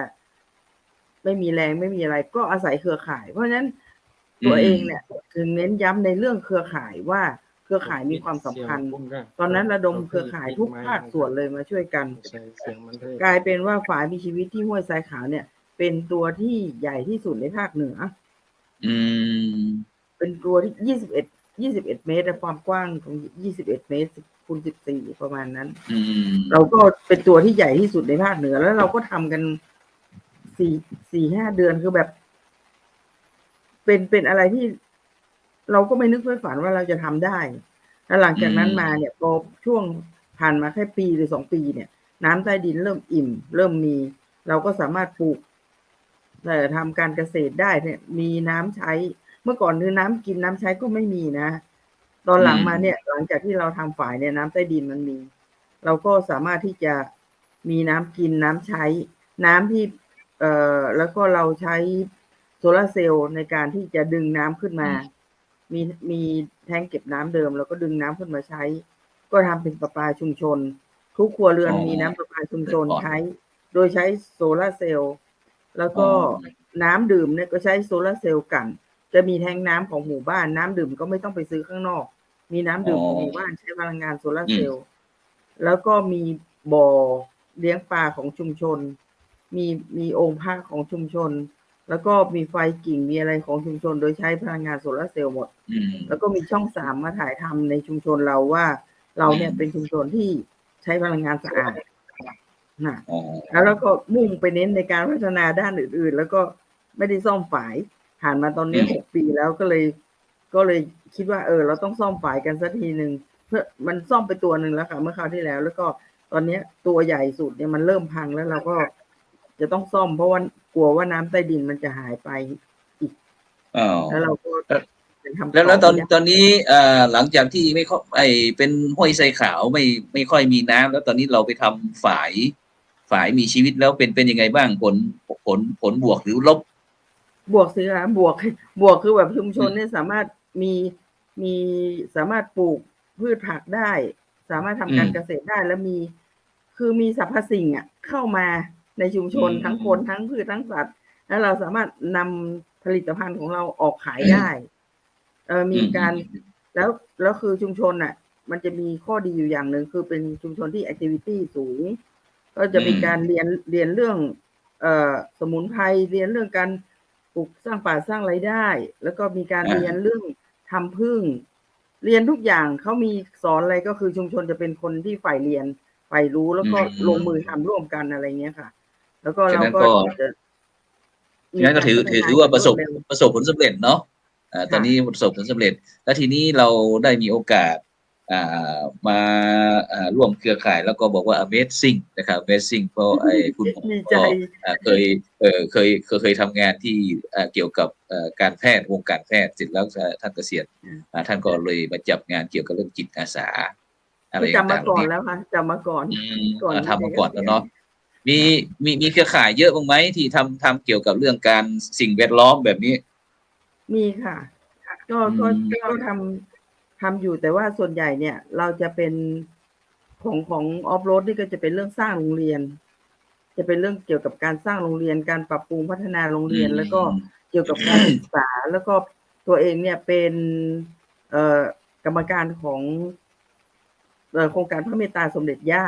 ไม่มีแรงไม่มีอะไรก็อาศัยเครือข่ายเพราะฉะนั้นตัวเองเนี่ยถึงเน้นย้ำในเรื่องเครือข่ายว่าเครือข่ายมีความสำคัญตอนนั้นระดมเครือข่ายทุกภาคส่วนเลยมาช่วยกันกลายเป็นว่าฝายมีชีวิตที่ห้วยทรายขาวเนี่ยเป็นตัวที่ใหญ่ที่สุดในภาคเหนือเป็นตัวที่21 เมตรความกว้างของ21 เมตรคูณ14ประมาณนั้นเราก็เป็นตัวที่ใหญ่ที่สุดในภาคเหนือแล้วเราก็ทำกัน4-5 เดือนคือแบบเป็นอะไรที่เราก็ไม่นึกไม่ฝันว่าเราจะทำได้ แล้วหลังจากนั้นมาเนี่ยพอช่วงผ่านมาแค่ปีหรือ2 ปีเนี่ย น้ำใต้ดินเริ่มอิ่ม เริ่มมี เราก็สามารถปลูกทำการเกษตรได้เนี่ย มีน้ำใช้ เมื่อก่อนคือน้ำกินน้ำใช้ก็ไม่มีนะ ตอนหลังมาเนี่ย หลังจากที่เราทำฝายเนี่ยน้ำใต้ดินมันมี เราก็สามารถที่จะมีน้ำกินน้ำใช้ น้ำที่แล้วก็เราใช้โซลาร์เซลล์ในการที่จะดึงน้ำขึ้นมา มีแท้งเก็บน้ำเดิมแล้วก็ดึงน้ำขึ้นมาใช้ ก็ทำเป็นประปาชุมชน ทุกครัวเรือนมีน้ำประปาชุมชนใช้ โดยใช้โซลาร์เซลล์แล้วก็น้ำดื่มเนี่ยก็ใช้โซลาร์เซลล์กัน จะมีแท้งน้ำของหมู่บ้านน้ำดื่มก็ไม่ต้องไปซื้อข้างนอก มีน้ำดื่มของหมู่บ้านใช้พลังงานโซลาร์เซลล์แล้วก็มีบ่อเลี้ยงปลาของชุมชน มีโอ่งพระของชุมชน แล้วก็มีไฟกิ่งมีอะไรของชุมชน โดยใช้พลังงานโซลาร์เซลล์หมดแล้วก็มีช่อง3มาถ่ายทำในชุมชนเราว่าเราเนี่ยเป็นชุมชนที่ใช้พลังงานสะอาดนะแล้วก็มุ่งไปเน้นในการพัฒนาด้านอื่นๆแล้วก็ไม่ได้ซ่อมฝายผ่านมาตอนนี้6 ปีแล้วก็เลยคิดว่าเราต้องซ่อมฝายกันสักทีนึงเพื่อมันซ่อมไปตัวนึงแล้วค่ะเมื่อคราวที่แล้วก็ตอนนี้ตัวใหญ่สุดเนี่ยมันเริ่มพังแล้วเราก็จะต้องซ่อมเพราะว่ากลัวว่าน้ำใต้ดินมันจะหายไปอีกแล้วเราก็แล้วตอนนี้หลังจากที่ไม่ค่อยเป็นห้วยไซขาวไม่ค่อยมีน้ำแล้วตอนนี้เราไปทำฝายมีชีวิตแล้วเป็นยังไงบ้างผลบวกหรือลบบวกสิคะบวกคือแบบชุมชนเนี่ยสามารถมีสามารถปลูกพืชผักได้ สามารถทำการเกษตรได้แล้วมีสรรพสิ่งเข้ามาในชุมชนทั้งคนทั้งพืชทั้งสัตว์แล้วเราสามารถนำผลิตภัณฑ์ของเราออกขายได้มีการแล้วคือชุมชนมันจะมีข้อดีอยู่อย่างหนึ่งคือเป็นชุมชนที่แอคทิวิตี้สูงก็จะมีการเรียนเรื่องสมุนไพรเรียนเรื่องการปลูกสร้างป่าสร้างรายได้ แล้วก็มีการเรียนเรื่องทำผึ้งเรียนทุกอย่างเขามีสอนอะไรก็คือชุมชนจะเป็นคนที่ใฝ่เรียนใฝ่รู้แล้วก็ลงมือทำร่วมกันอะไรเงี้ยค่ะแล้วก็เราก็งั้นก็ถือว่าประสบผลสำเร็จเนาะตอนนี้ประสบผลสำเร็จแล้วทีนี้เราได้มีโอกาสมาร่วมเครือข่ายแล้วก็บอกว่า Amazing นะครับ Amazing เพราะคุณหมอก็เคยทำงานที่เกี่ยวกับการแพทย์วงการแพทย์เสร็จแล้วท่านเกษียณท่านก็เลยมาจับงานเกี่ยวกับเรื่องจิตอาสาอะไรต่างๆจำมาก่อนแล้วค่ะจำมาก่อนทำมาก่อนแล้วเนาะมีเครือข่ายเยอะบ้างไหมที่ทำเกี่ยวกับเรื่องการสิ่งแวดล้อมแบบนี้มีค่ะก็ทำอยู่แต่ว่าส่วนใหญ่เนี่ยเราจะเป็นของออฟโรดนี่ก็จะเป็นเรื่องสร้างโรงเรียนจะเป็นเรื่องเกี่ยวกับการสร้างโรงเรียนการปรับปรุงพัฒนาโรงเรียนแล้วก็เกี่ยวกับการศึกษาแล้วก็ตัวเองเนี่ยเป็นกรรมการของโครงการพระเมตตาสมเด็จย่า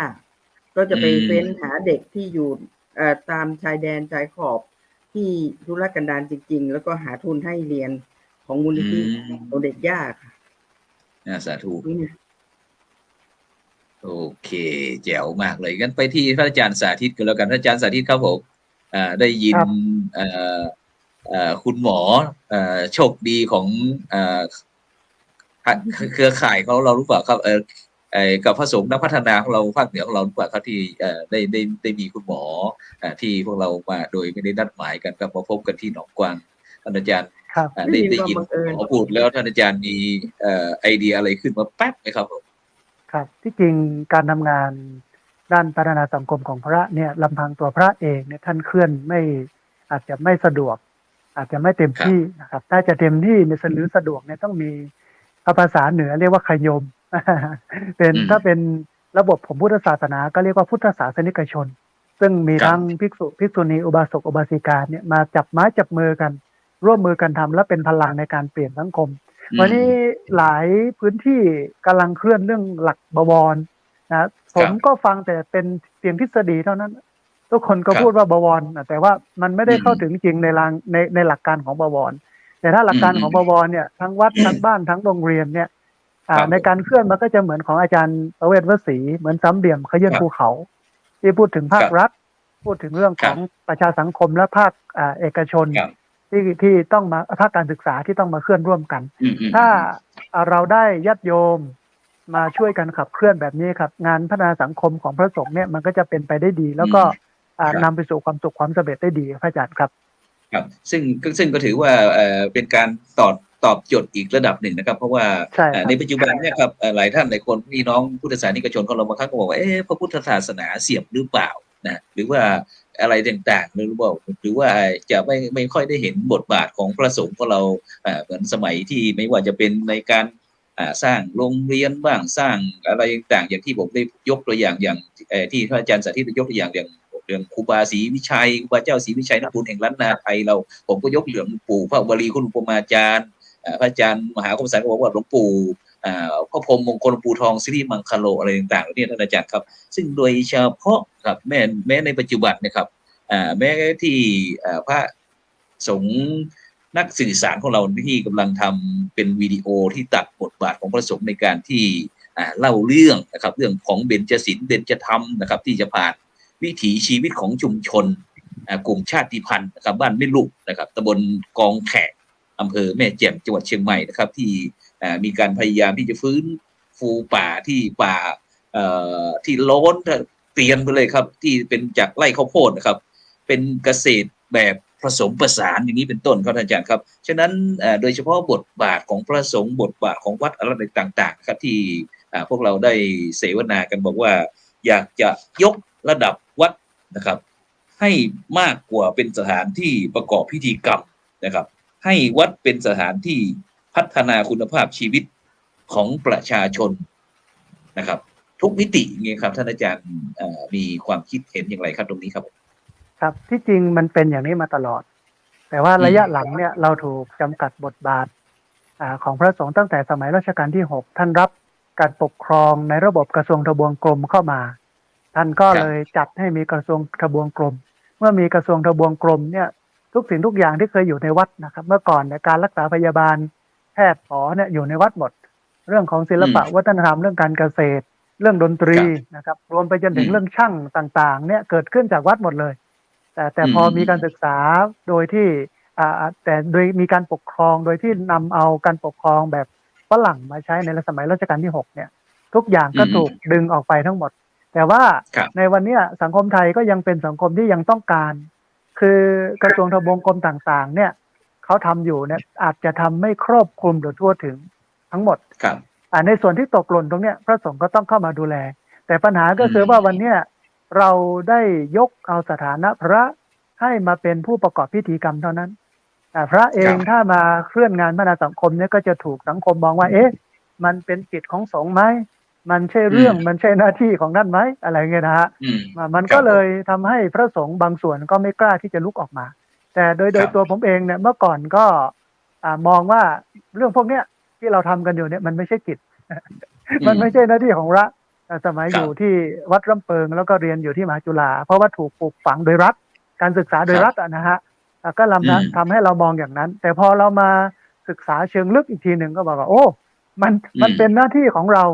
ก็จะไปเฟ้นหาเด็กที่อยู่ตามชายแดนชายขอบที่ทุรกันดารจริงๆแล้วก็หาทุนให้เรียนของมูลนิธิสมเด็จย่าค่ะสาธุโอเคแจ๋วมากเลยงั้นไปที่พระอาจารย์สาธิตกันแล้วกันพระอาจารย์สาธิตครับผมได้ยินคุณหมอโชคดีของเครือข่ายของเรารู้เปล่าครับกับพระสงฆ์นักพัฒนาของเราภาคเหนือของเรารู้เปล่าครับที่ได้มีคุณหมอที่พวกเรามาโดยไม่ได้นัดหมายกันครับมาพบกันที่หนองกวางท่านอาจารย์ได้ยินหมอพูดแล้วท่านอาจารย์มีไอเดียอะไรขึ้นมาแป๊บไหมครับผมครับที่จริงการทำงานด้านพัฒนาสังคมของพระเนี่ยลำพังตัวพระเองเนี่ยท่านเคลื่อนไม่อาจจะไม่สะดวกอาจจะไม่เต็มที่นะครับถ้าจะเต็มที่ในหรือสะดวกเนี่ยต้องมีภาษาเหนือเรียกว่าขยมเป็นถ้าเป็นระบบของพุทธศาสนาก็เรียกว่าพุทธศาสนิกชนซึ่งมีทั้งภิกษุณีอุบาสกอุบาสิกาเนี่ยมาจับไม้จับมือกันร่วมมือกันทำและเป็นพลังในการเปลี่ยนสังคมวันนี้หลายพื้นที่กำลังเคลื่อนเรื่องหลักบวรนะผมก็ฟังแต่เป็นเพียงทฤษฎีเท่านั้นทุกคนก็พูดว่าบวรแต่ว่ามันไม่ได้เข้าถึงจริงในหลักการของบวรแต่ถ้าหลักการของบวรเนี่ยทั้งวัดทั้งบ้านทั้งโรงเรียนเนี่ยในการเคลื่อนมันก็จะเหมือนของอาจารย์ประเวศวสีเหมือนสามเหลี่ยมขยื่นภูเขาที่พูดถึงภาครัฐพูดถึงเรื่องของประชาสังคมและภาคเอกชนที่ต้องมาภาคการศึกษาที่ต้องมาเคลื่อนร่วมกันถ้าเราได้ญาติโยม มาช่วยกันขับเคลื่อนแบบนี้ครับงานพัฒนาสังคมของพระสงฆ์เนี่ยมันก็จะเป็นไปได้ดี แล้วก็นำไปสู่ความสุขความสำเร็จได้ดีพระอาจารย์ครับ ครับซึ่งก็ถือว่าเป็นการตอบโจทย์อีกระดับหนึ่งนะครับเพราะว่าในปัจจุบันเนี่ยครับหลายท่านหลายคนพี่น้องพุทธศาสนิกชนของเราบางครั้งก็บอกว่าพระพุทธศาสนาเสียบหรือเปล่านะหรือว่าอะไรต่างๆหรือว่าจะไม่ค่อยได้เห็นบทบาทของพระสงฆ์ของเราเหมือนสมัยที่ไม่ว่าจะเป็นในการสร้างโรงเรียนบ้างสร้างอะไรต่างๆอย่างที่ผมได้ยกตัวอย่างที่พระอาจารย์สาธิตยกตัวอย่างเรื่องครูบาศรีวิชัยครูบาเจ้าศรีวิชัยนักบุญแห่งล้านนาไทยเราผมก็ยกเรื่องหลวงปู่พระวลีคุณอุปมาจารย์พระอาจารย์มหาคมสันก็บอกว่าหลวงปู่พระพรหมมงคลหลวงปู่ทองสิริมังคโลอะไรต่างๆเนี่ยท่านอาจารย์ครับซึ่งโดยเฉพาะครับแม้ในปัจจุบันนะครับแม้ที่พระสงฆ์นักสื่อสารของเราที่กำลังทำเป็นวิดีโอที่ตัดบทบาทของพระสงฆ์ในการที่เล่าเรื่องนะครับเรื่องของเบญจศีลเบญจธรรมนะครับที่จะผ่านวิถีชีวิตของชุมชนกลุ่มชาติพันธุ์นะครับบ้านแม่ลุกนะครับตำบลกองแขกอำเภอแม่แจ่มจังหวัดเชียงใหม่นะครับที่มีการพยายามที่จะฟื้นฟูป่าที่โล้นเกลียนไปเลยครับที่เป็นจากไร่ข้าวโพดนะครับเป็นเกษตรแบบผสมผสานอย่างนี้เป็นต้นครับอาจารย์ครับฉะนั้นโดยเฉพาะบทบาทของพระสงฆ์บทบาทของวัดอะไรต่างๆครับที่พวกเราได้เสวนากันบอกว่าอยากจะยกระดับวัดนะครับให้มากกว่าเป็นสถานที่ประกอบพิธีกรรมนะครับให้วัดเป็นสถานที่พัฒนาคุณภาพชีวิตของประชาชนนะครับทุกมิติไงครับท่านอาจารย์มีความคิดเห็นอย่างไรครับตรงนี้ครับครับที่จริงมันเป็นอย่างนี้มาตลอดแต่ว่าระยะหลังเนี่ยเราถูกจำกัดบทบาทของพระสงฆ์ตั้งแต่สมัยรัชกาลที่ 6ท่านรับการปกครองในระบบกระทรวงทบวงกรมเข้ามาท่านก็เลยจัดให้มีกระทรวงทบวงกรมเมื่อมีกระทรวงทบวงกรมเนี่ยทุกสิ่งทุกอย่างที่เคยอยู่ในวัดนะครับเมื่อก่อนในการรักษาพยาบาลแพทย์หมอเนี่ยอยู่ในวัดหมดเรื่องของศิลปะวัฒนธรรมเรื่องการเกษตรเรื่องดนตรีนะครับรวมไปจนถึงเรื่องช่างต่างๆเนี่ยเกิดขึ้นจากวัดหมดเลยแต่พอมีการศึกษาโดยที่แต่โดยมีการปกครองโดยที่นำเอาการปกครองแบบฝรั่งมาใช้ในสมัยรัชกาลที่ 6เนี่ยทุกอย่างก็ถูกดึงออกไปทั้งหมดแต่ว่าในวันนี้สังคมไทยก็ยังเป็นสังคมที่ยังต้องการคือกระทรวงทบวงกรมต่างๆเนี่ยเขาทำอยู่เนี่ยอาจจะทำไม่ครอบคลุมหรือทั่วถึงทั้งหมดในส่วนที่ตกหล่นตรงเนี้ยพระสงฆ์ก็ต้องเข้ามาดูแลแต่ปัญหาก็คือว่าวันเนี้ยเราได้ยกเอาสถานะพระให้มาเป็นผู้ประกอบพิธีกรรมเท่านั้นพระเองถ้ามาเคลื่อนงานพัฒนาสังคมเนี่ยก็จะถูกสังคมมองว่ามันเป็นกิจของสงฆ์ไหมมันใช่เรื่องมันใช่หน้าที่ของท่านไหมอะไรเงี้ยนะฮะมันก็เลยทำให้พระสงฆ์บางส่วนก็ไม่กล้าที่จะลุกออกมาแต่โดยตัวผมเองเนี่ยเมื่อก่อนก็มองว่าเรื่องพวกเนี้ยที่เราทำกันอยู่เนี่ยมันไม่ใช่กิจมันไม่ใช่หน้าที่ของพระสมัยอยู่ที่วัดลำเปิงแล้วก็เรียนอยู่ที่มหาจุฬาเพราะว่าถูกปลูกฝังโดยรัฐการศึกษาโดยรัฐนะฮะก็ทำให้เรามองอย่างนั้นแต่พอเรามาศึกษาเชิงลึกอีกทีหนึ่งก็บอกว่าโอ้มันเป็นหน้าที่ของเรา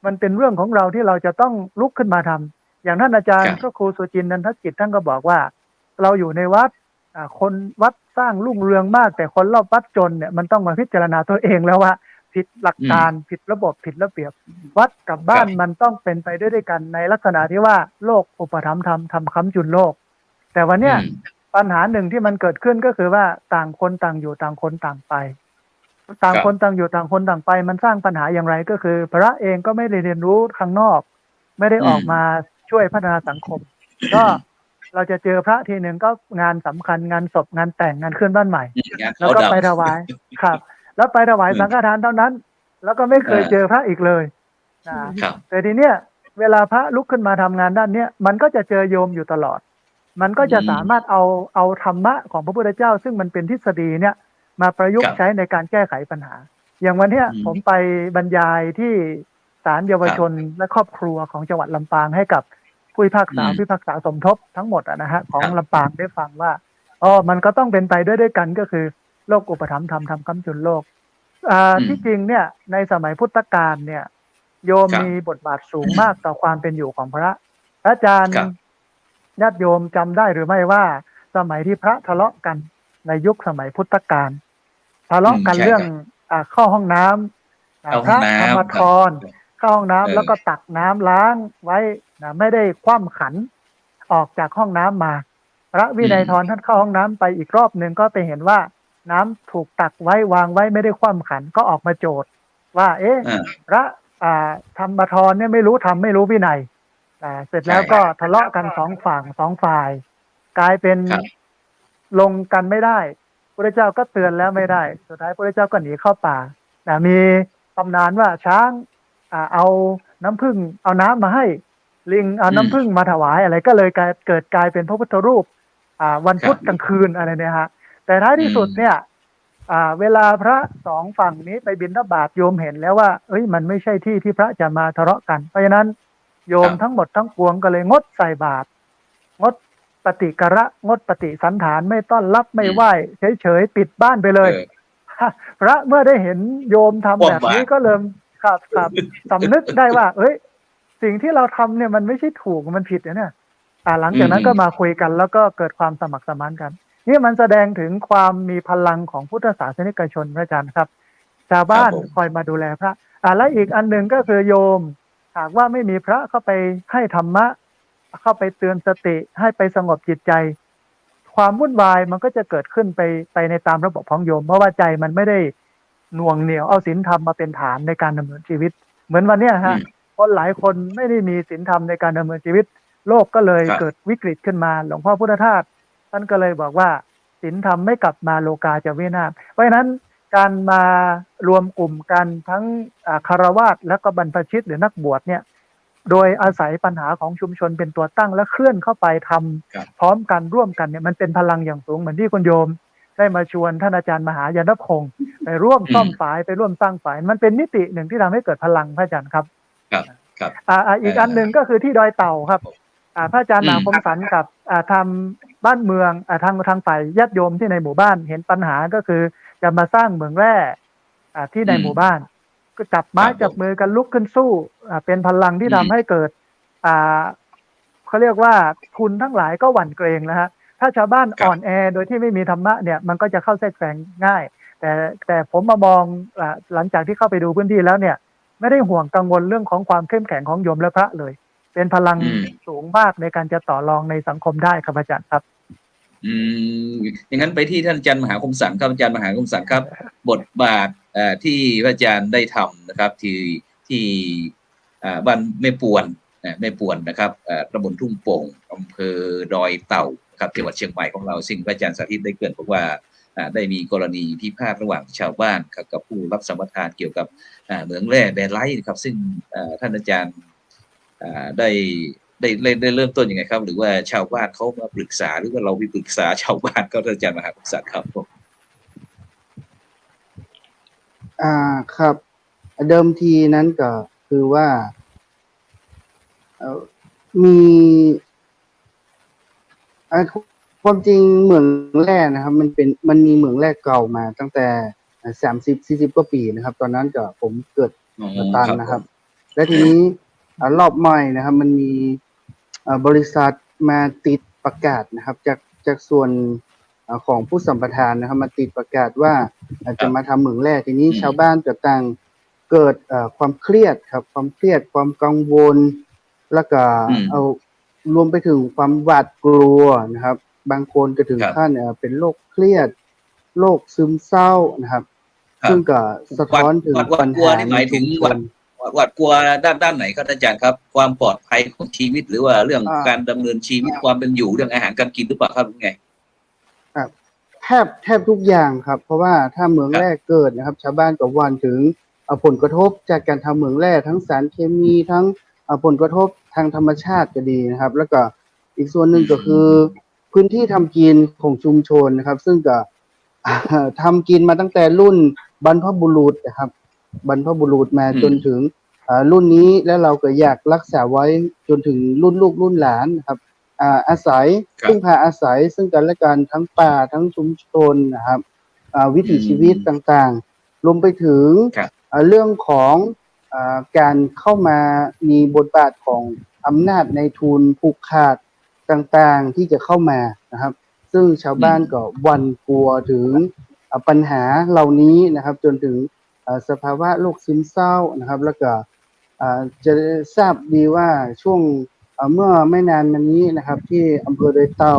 มันเป็นเรื่องของเราที่เราจะต้องลุกขึ้นมาทำอย่างท่านอาจารย์พระครูสุจินต์นันทกิจท่านก็บอกว่าเราอยู่ในวัดคนวัดสร้างรุ่งเรืองมากแต่คนรอบวัดจนเนี่ยมันต้องมาพิจารณาตัวเองแล้วว่าผิดหลักการผิดระบบผิดระเบียบวัดกับบ้านมันต้องเป็นไปด้วยกันในลักษณะที่ว่าโลกอุปถัมภ์ธรรมทำค้ำจุนโลกแต่วันเนี้ยปัญหาหนึ่งที่มันเกิดขึ้นก็คือว่าต่างคนต่างอยู่ต่างคนต่างไปต่างคนต่างอยู่ต่างคนต่างไปมันสร้างปัญหาอย่างไรก็คือพระเองก็ไม่ได้เรียนรู้ข้างนอกไม่ได้ออกมาช่วยพัฒนาสังคมก็เราจะเจอพระทีหนึ่งก็งานสำคัญงานศพงานแต่งงานเคลื่อนบ้านใหม่แล้วก็ไปถวายครับแล้วไปถวายสังฆทานเท่านั้นแล้วก็ไม่เคยเจอพระอีกเลยแต่ทีเนี้ยเวลาพระลุกขึ้นมาทำงานด้านเนี้ยมันก็จะเจอโยมอยู่ตลอดมันก็จะสามารถเอาธรรมะของพระพุทธเจ้าซึ่งมันเป็นทฤษฎีเนี่ยมาประยุกต์ใช้ในการแก้ไขปัญหาอย่างวันเนี้ยผมไปบรรยายที่ศาลเยาวชนและครอบครัวของจังหวัดลำปางให้กับผู้พิพากษาสมทบทั้งหมดนะฮะของลำปางได้ฟังว่ามันก็ต้องเป็นไปด้วยกันก็คือโลกอุปถัมภ์ธรรมทำค้ำจุนโลกที่จริงเนี่ยในสมัยพุทธกาลเนี่ยโยมมีบทบาทสูงมากต่อความเป็นอยู่ของพระอาจารย์ญาติโยมจำได้หรือไม่ว่าสมัยที่พระทะเลาะกันในยุคสมัยพุทธกาลทะเลาะกันเรื่องเข้าห้องน้ำพระธรรมธร เข้าห้องน้ำแล้วก็ตักน้ำล้างไว้นะไม่ได้คว่ำขันออกจากห้องน้ำมา พระวินัยทรท่านเข้าห้องน้ำไปอีกรอบหนึ่งก็ไปเห็นว่าน้ำถูกตักไว้วางไว้ไม่ได้คว่ำขันก็ออกมาโจทย์ว่า พระธรรมทรเนี่ยไม่รู้ธรรมไม่รู้วินัยเสร็จแล้วก็ทะเลาะกันสองฝ่าย กลายเป็นลงกันไม่ได้พระเจ้าก็เตือนแล้วไม่ได้สุดท้ายพระเจ้าก็หนีเข้าป่ามีตำนานว่าช้างเอาน้ำผึ้งเอาน้ำมาให้ลิงเอาน้ำผึ้งมาถวายอะไรก็เลยเกิดกลายเป็นพระพุทธรูปวันพุธกลางคืนอะไรเนี่ยฮะแต่ท้ายที่สุดเนี่ยเวลาพระสองฝั่งนี้ไปบิณฑบาตโยมเห็นแล้วว่ามันไม่ใช่ที่ที่พระจะมาทะเลาะกันเพราะฉะนั้นโยมทั้งหมดทั้งปวงก็เลยงดใส่บาตรงดปฏิกระงดปฏิสันฐานไม่ต้อนรับไม่ไหว้เฉยๆปิดบ้านไปเลยพระเมื่อได้เห็นโยมทำแบบนี้ก็เริ่มครับสำนึกได้ว่าสิ่งที่เราทำเนี่ยมันไม่ใช่ถูกมันผิดเนี่ยหลังจากนั้นก็มาคุยกันแล้วก็เกิดความสมัครสมานกันนี่มันแสดงถึงความมีพลังของพุทธศาสนิกชนพระอาจารย์ครับชาวบ้านคอยมาดูแลพระและอีกอันหนึ่งก็คือโยมหากว่าไม่มีพระเข้าไปให้ธรรมะเข้าไปเตือนสติให้ไปสงบจิตใจความวุ่นวายมันก็จะเกิดขึ้นไปในตามระบบของโยมเพราะว่าใจมันไม่ได้หน่วงเหนี่ยวเอาศีลธรรมมาเป็นฐานในการดำเนินชีวิตเหมือนวันเนี้ยฮะคนหลายคนไม่ได้มีศีลธรรมในการดำเนินชีวิตโลกก็เลยเกิดวิกฤตขึ้นมาหลวงพ่อพุทธทาสท่านก็เลยบอกว่าศีลธรรมไม่กลับมาโลกาจะวินาศเพราะฉะนั้นการมารวมกลุ่มกันทั้งคฤหัสถ์และก็บรรพชิตหรือนักบวชเนี่ยโดยอาศัยปัญหาของชุมชนเป็นตัวตั้งและเคลื่อนเข้าไปทำพร้อมกันร่วมกันเนี่ยมันเป็นพลังอย่างสูงเหมือนที่คุณโยมได้มาชวนท่านอาจารย์มหายานพงศ์ไปร่วมซ่อมฝายไปร่วมสร้างฝายมันเป็นมิติหนึ่งที่ทำให้เกิดพลังพระอาจารย์ครับอีกอันหนึ่งก็คือที่ดอยเต่าครับพระอาจารย์มหาคมสันกับทำบ้านเมืองทางฝ่ายญาติโยมที่ในหมู่บ้านเห็นปัญหาก็คือจะมาสร้างเหมืองแร่ที่ในหมู่บ้านก็จับไม้จับมือกันลุกขึ้นสู้เป็นพลังที่ทำให้เกิดเขาเรียกว่าทุนทั้งหลายก็หวั่นเกรงนะฮะถ้าชาวบ้านอ่อนแอโดยที่ไม่มีธรรมะเนี่ยมันก็จะเข้าแทรกแซงง่ายแต่ผมมามองหลังจากที่เข้าไปดูพื้นที่แล้วเนี่ยไม่ได้ห่วงกังวลเรื่องของความเข้มแข็งของโยมและพระเลยเป็นพลังสูงมากในการจะต่อรองในสังคมได้ครับอาจารย์ครับอย่างนั้นไปที่ท่านอาจารย์มหาคมสันครับอาจารย์มหาคมสันครับบทบาทที่พระอาจารย์ได้ทำนะครับที่บ้านแม่ปวนนะครับตำบลทุ่งโป่งอำเภอดอยเต่าครับจังหวัดเชียงใหม่ของเราซึ่งพระอาจารย์สาธิตได้เกริ่นบอกว่าได้มีกรณีพิพาทระหว่างชาวบ้านกับผู้รับสัมปทานเกี่ยวกับเหมืองแร่แบไลท์ครับซึ่งท่านอาจารย์ได้เริ่มต้นยังไงครับหรือว่าชาวบ้านเขามาปรึกษาหรือว่าเราไปปรึกษาชาวบ้านก็ท่านอาจารย์มหาคมสันครับผมครับเดิมทีนั้นก็คือว่ามีความจริงเหมืองแร่นะครับมันมีเหมืองแร่เก่ามาตั้งแต่30-40 กว่าปีนะครับตอนนั้นก็ผมเกิดตันนะครับและทีนี้รอบใหม่นะครับมันมีบริษัทมาติดประกาศนะครับจากส่วนของผู้สัมปทานนะครับมาติดประกาศว่าจะมาทำเหมืองแร่ทีนี้ชาวบ้านก็ต่างเกิดความเครียดครับความเครียดความกังวลแล้วก็เอารวมไปถึงความหวาดกลัวนะครับบางคนก็ถึงขั้นเป็นโรคเครียดโรคซึมเศร้านะครับซึ่งก็สะท้อนถึงปัญหาหมายถึงหวาดกลัวด้านไหนครับอาจารย์ครับความปลอดภัยของชีวิตหรือว่าเรื่องการดำเนินชีวิตความเป็นอยู่เรื่องอาหารการกินหรือเปล่าครับไงแทบทุกอย่างครับเพราะว่าถ้าเหมืองแร่เกิดนะครับชาวบ้านก็หวั่นถึงผลกระทบจากการทำเหมืองแร่ทั้งสารเคมีทั้งผลกระทบทางธรรมชาติก็ดีนะครับแล้วก็อีกส่วนหนึ่งก็คือพื้นที่ทำกินของชุมชนนะครับซึ่งก็ทำกินมาตั้งแต่รุ่นบรรพบุรุษนะครับบรรพบุรุษมาจนถึงรุ่นนี้แล้วเราก็อยากรักษาไว้จนถึงรุ่นลูกรุ่นหลานนะครับอาศัยพึ่งพาอาศัยซึ่งกันและกันทั้งป่าทั้งชุมชนนะครับวิถีชีวิตต่างๆรวมไปถึงเรื่องของการเข้ามามีบทบาทของอำนาจในทุนผูกขาดต่างๆที่จะเข้ามานะครับซึ่งชาวบ้านก็หวั่นกลัวถึงปัญหาเหล่านี้นะครับจนถึงสภาวะโรคซึมเศร้านะครับแล้วก็ จะทราบดีว่าช่วงเมื่อไม่นานมานี้นะครับ ที่อำเภอดอยเต่า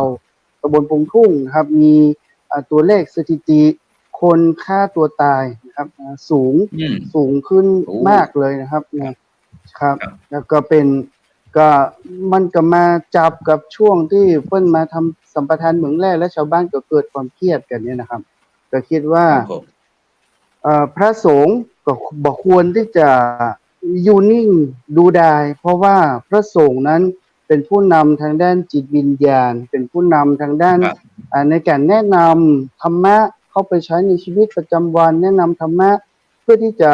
ตำบลปงทุ่งนะครับ มีตัวเลขสถิติคนฆ่าตัวตายนะครับสูงขึ้น โอ้ มากเลยนะครับนะครับ ครับ แล้วก็มันก็มาจับกับช่วงที่เพิ่นมาทำสัมปทานเหมืองแร่และชาวบ้านก็เกิดความเครียดกันเนี่ยนะครับ ก็คิดว่า ครับผม พระสงฆ์ก็บอกควรที่จะอยู่นิ่งดูดายเพราะว่าพระสงฆ์นั้นเป็นผู้นำทางด้านจิตวิญญาณ เป็นผู้นำทางด้าน ครับ ในการแนะนำธรรมะเข้าไปใช้ในชีวิตประจำวันแนะนำธรรมะเพื่อที่จะ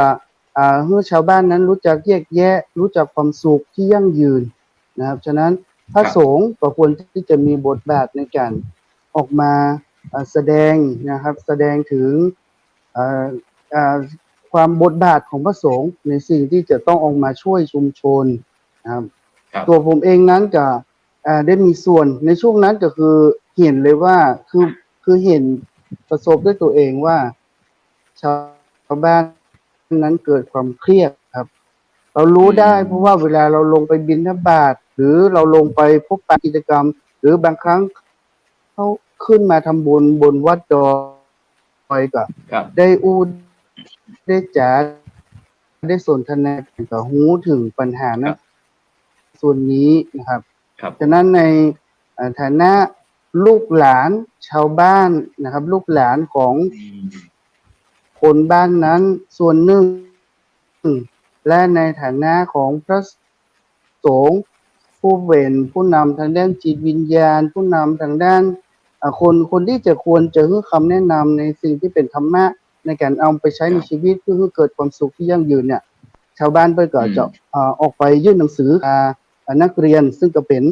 ให้ชาวบ้านนั้นรู้จักแยกแยะ รู้จักความสุขที่ยั่งยืนนะครับฉะนั้นพระสงฆ์ก็ควรที่จะมีบทบาทในการออกมาแสดงนะครับแสดงถึงความบทบาทของพระสงฆ์ในสิ่งที่จะต้องออกมาช่วยชุมชนนะครับ ครับ ตัวผมเองนั้นก็ได้มีส่วนในช่วงนั้นก็คือเห็นเลยว่าคือเห็นประสบด้วยตัวเองว่าชาวบ้านนั้นเกิดความเครียดครับ เรารู้ได้เพราะว่าเวลาเราลงไปบิณฑบาตหรือเราลงไปพบปะกิจกรรม หรือบางครั้งเขาขึ้นมาทำบุญบนวัดดอยก็ ครับ ได้ได้จ๋าได้สนทนากับหูถึงปัญหา ครั นะ บ ส่วนนี้นะครับ ครับ ฉะนั้นในฐานะลูกหลานชาวบ้านนะครับ ลูกหลานของคนบ้านนั้นส่วนหนึ่ง และในฐานะของพระสงฆ์ผู้เป็นผู้นำทางด้านจิตวิญญาณ ผู้นำทางด้านคนที่จะควรจะให้คำแนะนำในสิ่งที่เป็นธรรมะในการเอาไปใช้ในชีวิตเพื่อให้เกิดความสุขที่ยั่งยืนเนี่ย ชาวบ้านเพิ่นก็จะออกไปยื่นหนังสือนักเรียนซึ่งก็เป็น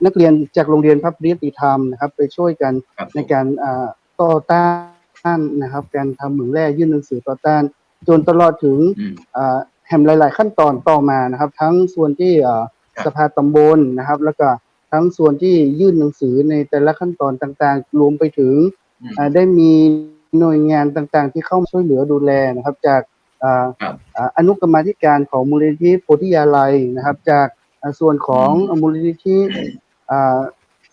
นักเรียนจากโรงเรียนพระปริยติธรรมนะครับ ไปช่วยกัน ครับ ในการต่อต้านนะครับ การทำเหมืองแร่ยื่นหนังสือต่อต้าน จนตลอดถึงแห่งหลาย ๆ ขั้นตอนต่อมานะครับ ทั้งส่วนที่สภาตำบลนะครับ แล้วก็ทั้งส่วนที่ยื่นหนังสือในแต่ละขั้นตอนต่าง ๆ รวมไปถึงได้มีหน่วยงานต่าง ๆ ที่เข้ามาช่วยเหลือดูแลนะครับ จากอนุกรรมาธิการของมูลนิธิโพธิยาลัยนะครับ จากส่วนของมูลนิธิ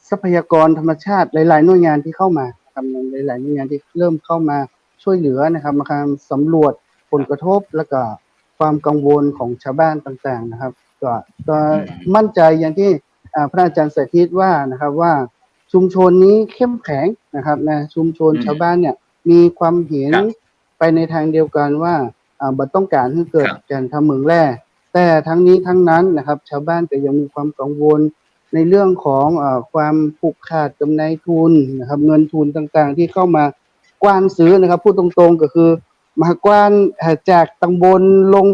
ทรัพยากรธรรมชาติหลาย ๆ หน่วยงานที่เข้ามาครับหลาย ๆ หน่วยงานที่เริ่มเข้ามาช่วยเหลือนะครับมาสำรวจผลกระทบแล้วก็ความกังวลของชาวบ้านต่าง ๆ นะครับ ก็มั่นใจอย่างที่พระอาจารย์สาธิตว่านะครับว่าชุมชนนี้เข้มแข็งนะครับนะชุมชนชาวบ้านเนี่ยมีความเห็นไปในทางเดียวกันว่าบ่ต้องการให้เกิดการทำเหมืองแร่แต่ทั้งนี้ทั้งนั้นนะครับ ชาวบ้านก็ยังมีความกังวลในเรื่องของความผูกขาดกับนายทุนนะครับเงินทุนต่างๆที่เข้ามากว้านซื้อนะครับพูดตรงๆก็คือมากว้านจากตำบลลง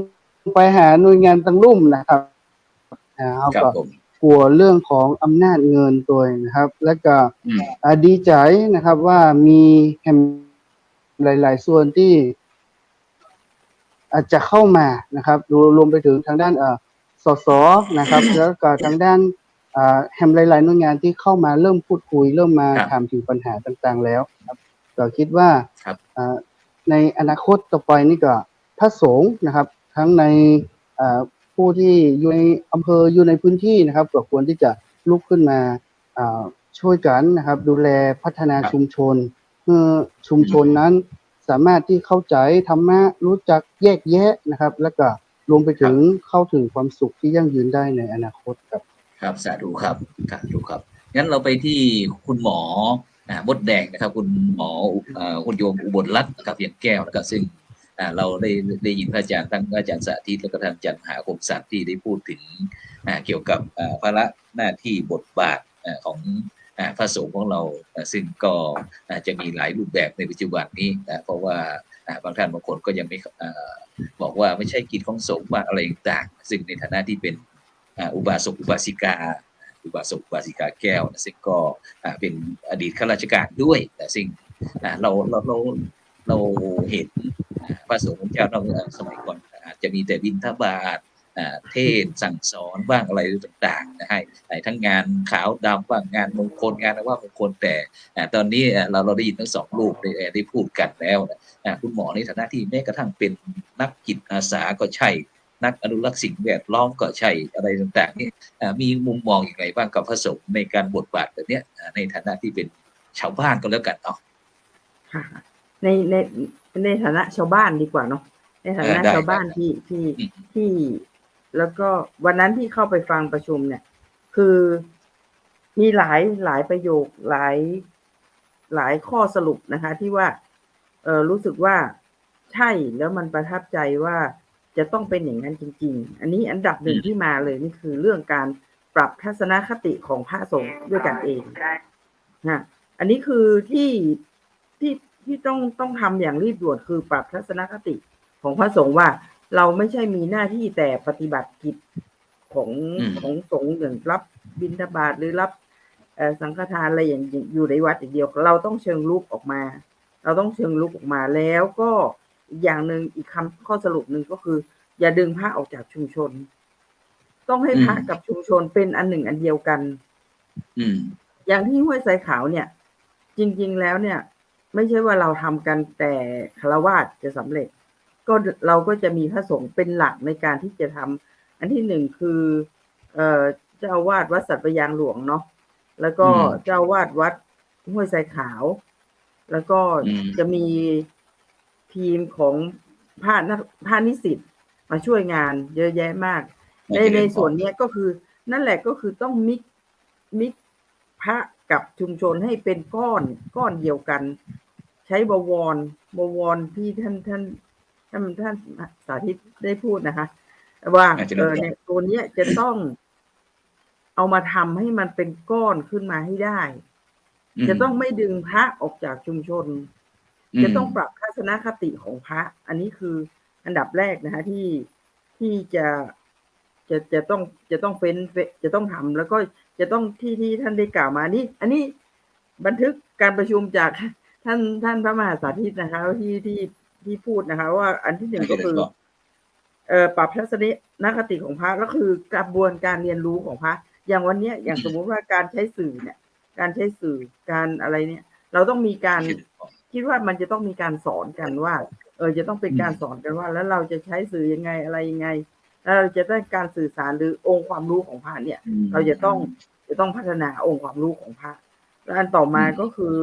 ไปหาหน่วยงานต่างลุ่มนะครับเขาก็กลัวเรื่องของอำนาจเงินตัวนะครับ แล้วก็ดีใจนะครับว่ามีหลายๆส่วนที่อาจจะเข้ามานะครับรวมไปถึงทางด้านสสนะครับแล้วก็ทางด้านแฮมหลายๆหน่วยงานที่เข้ามาเริ่มพูดคุยเริ่มมาถามถึงปัญหาต่างๆแล้วครับก็คิดว่าในอนาคตต่อไปนี่ก็พระสงฆ์นะครับทั้งในผู้ที่อยู่ในอำเภออยู่ในพื้นที่นะครับก็ควรที่จะลุกขึ้นมาช่วยกันนะครับดูแลพัฒนาชุมชนเพื่อชุมชนนั้นสามารถที่เข้าใจธรรมะรู้จักแยกแยะนะครับแล้วก็รวมไปถึงเข้าถึงความสุขที่ยั่งยืนได้ในอนาคตครับครับสาธุครับสาธุครับงั้นเราไปที่คุณหมอมดแดงนะครับคุณหมอคุณโยมอุบลรัตน์กับเพียงแก้วนะครับซึ่งเราได้ยินพระอาจารย์ทั้งพระอาจารย์สาธิตและก็ท่านอาจารย์มหาคมสัตย์ที่ได้พูดถึงเกี่ยวกับภาระหน้าที่บทบาทของพระสงฆ์ของเราซึ่งก็จะมีหลายรูปแบบในปัจจุบันนี้เพราะว่าบางท่านบางคนก็ยังไม่บอกว่าไม่ใช่กิจของสงฆ์ว่าอะไรต่างซึ่งในฐานะที่เป็นอุบาสกอุบาสิกาอุบาสกอุบาสิกาแก้วซึ่งก็เป็นอดีตข้าราชการด้วยแต่สิ่งเราเห็นพระสงฆ์เจ้าเราสมัยก่อนอาจจะมีแต่บิณฑบาตเทศสั่งสอนบ้างอะไรต่างๆให้ทั้งงานขาวดำบ้างงานมงคลงานว่ามงคลแต่ตอนนี้เราได้ยินทั้งสองรูปได้พูดกันแล้วคุณหมอในฐานะที่แม้กระทั่งเป็นนักจิตอาสาก็ใช่ นักอนุรักษ์สิ่งแวดล้อมก็ใช่อะไรต่างๆนี่มีมุมมองอย่างไรบ้างกับพระสงฆ์ในการบทบาทแบบเนี้ยในฐานะที่เป็นชาวบ้านก็แล้วกันเนาะ ค่ะในฐานะชาวบ้านดีกว่าเนาะในฐานะ ได้ ชาวบ้าน ได้ ที่แล้วก็วันนั้นที่เข้าไปฟังประชุมเนี่ย คือมีหลายประโยคหลายข้อสรุปนะคะ ที่ว่ารู้สึกว่าใช่แล้วมันประทับใจว่าจะต้องเป็นอย่างนั้นจริงๆ อันนี้อันดับหนึ่งที่มาเลยนี่คือเรื่องการปรับทัศนคติของพระสงฆ์ด้วยกันเองนะอันนี้คือที่ต้องทำอย่างรีบด่วนคือปรับทัศนคติของพระสงฆ์ว่าเราไม่ใช่มีหน้าที่แต่ปฏิบัติกิจของสงฆ์อย่างรับบิณฑบาตหรือรับสังฆทานอะไรอย่างอยู่ในวัดอย่างเดียวเราต้องเชิงลุกออกมาแล้วก็อีกอย่างหนึ่งอีกข้อสรุปหนึ่งก็คืออย่าดึงพระออกจากชุมชนต้องให้พระกับชุมชนเป็นอันหนึ่งอันเดียวกันอย่างที่ห้วยทรายขาวเนี่ยจริงๆแล้วเนี่ยไม่ใช่ว่าเราทำกันแต่ฆราวาสจะสำเร็จก็เราก็จะมีพระสงฆ์เป็นหลักในการที่จะทำอันที่หนึ่งคือเจ้าอาวาสวัดสัตว์ประยางหลวงเนาะแล้วก็เจ้าอาวาสวัดห้วยทรายขาวแล้วก็จะมีทีมของพระนิสิตมาช่วยงานเยอะแยะมากในส่วนนี้ก็คือนั่นแหละก็คือต้องมิกพระกับชุมชนให้เป็นก้อนเดียวกันใช้บวรที่ท่านสาธิตได้พูดนะคะว่าเนี่ยตัวเนี้ยจะต้องเอามาทำให้มันเป็นก้อนขึ้นมาให้ได้จะต้องไม่ดึงพระออกจากชุมชนจะต้องปรับทัศนคติของพระอันนี้คืออันดับแรกนะคะที่จะต้องจะต้องทำแล้วก็จะต้องที่ท่านได้กล่าวมานี่อันนี้บันทึกการประชุมจากท่านพระมหาสาธิตนะคะที่พูดนะคะว่าอันที่หนึ่งก็คือปรับทัศนคติของพระก็คือกระบวนการเรียนรู้ของพระอย่างวันนี้อย่างสมมุติว่าการใช้สื่อเนี่ยการอะไรเนี่ยเราต้องมีการคิดว่ามันจะต้องมีการสอนกันว่าจะต้องเป็นการสอนกันว่าแล้วเราจะใช้สื่อยังไงอะไรยังไงแล้วเราจะได้การสื่อสารหรือองค์ความรู้ของพระเนี่ยเราจะต้องพัฒนาองค์ความรู้ของพระและอันต่อมาก็คือ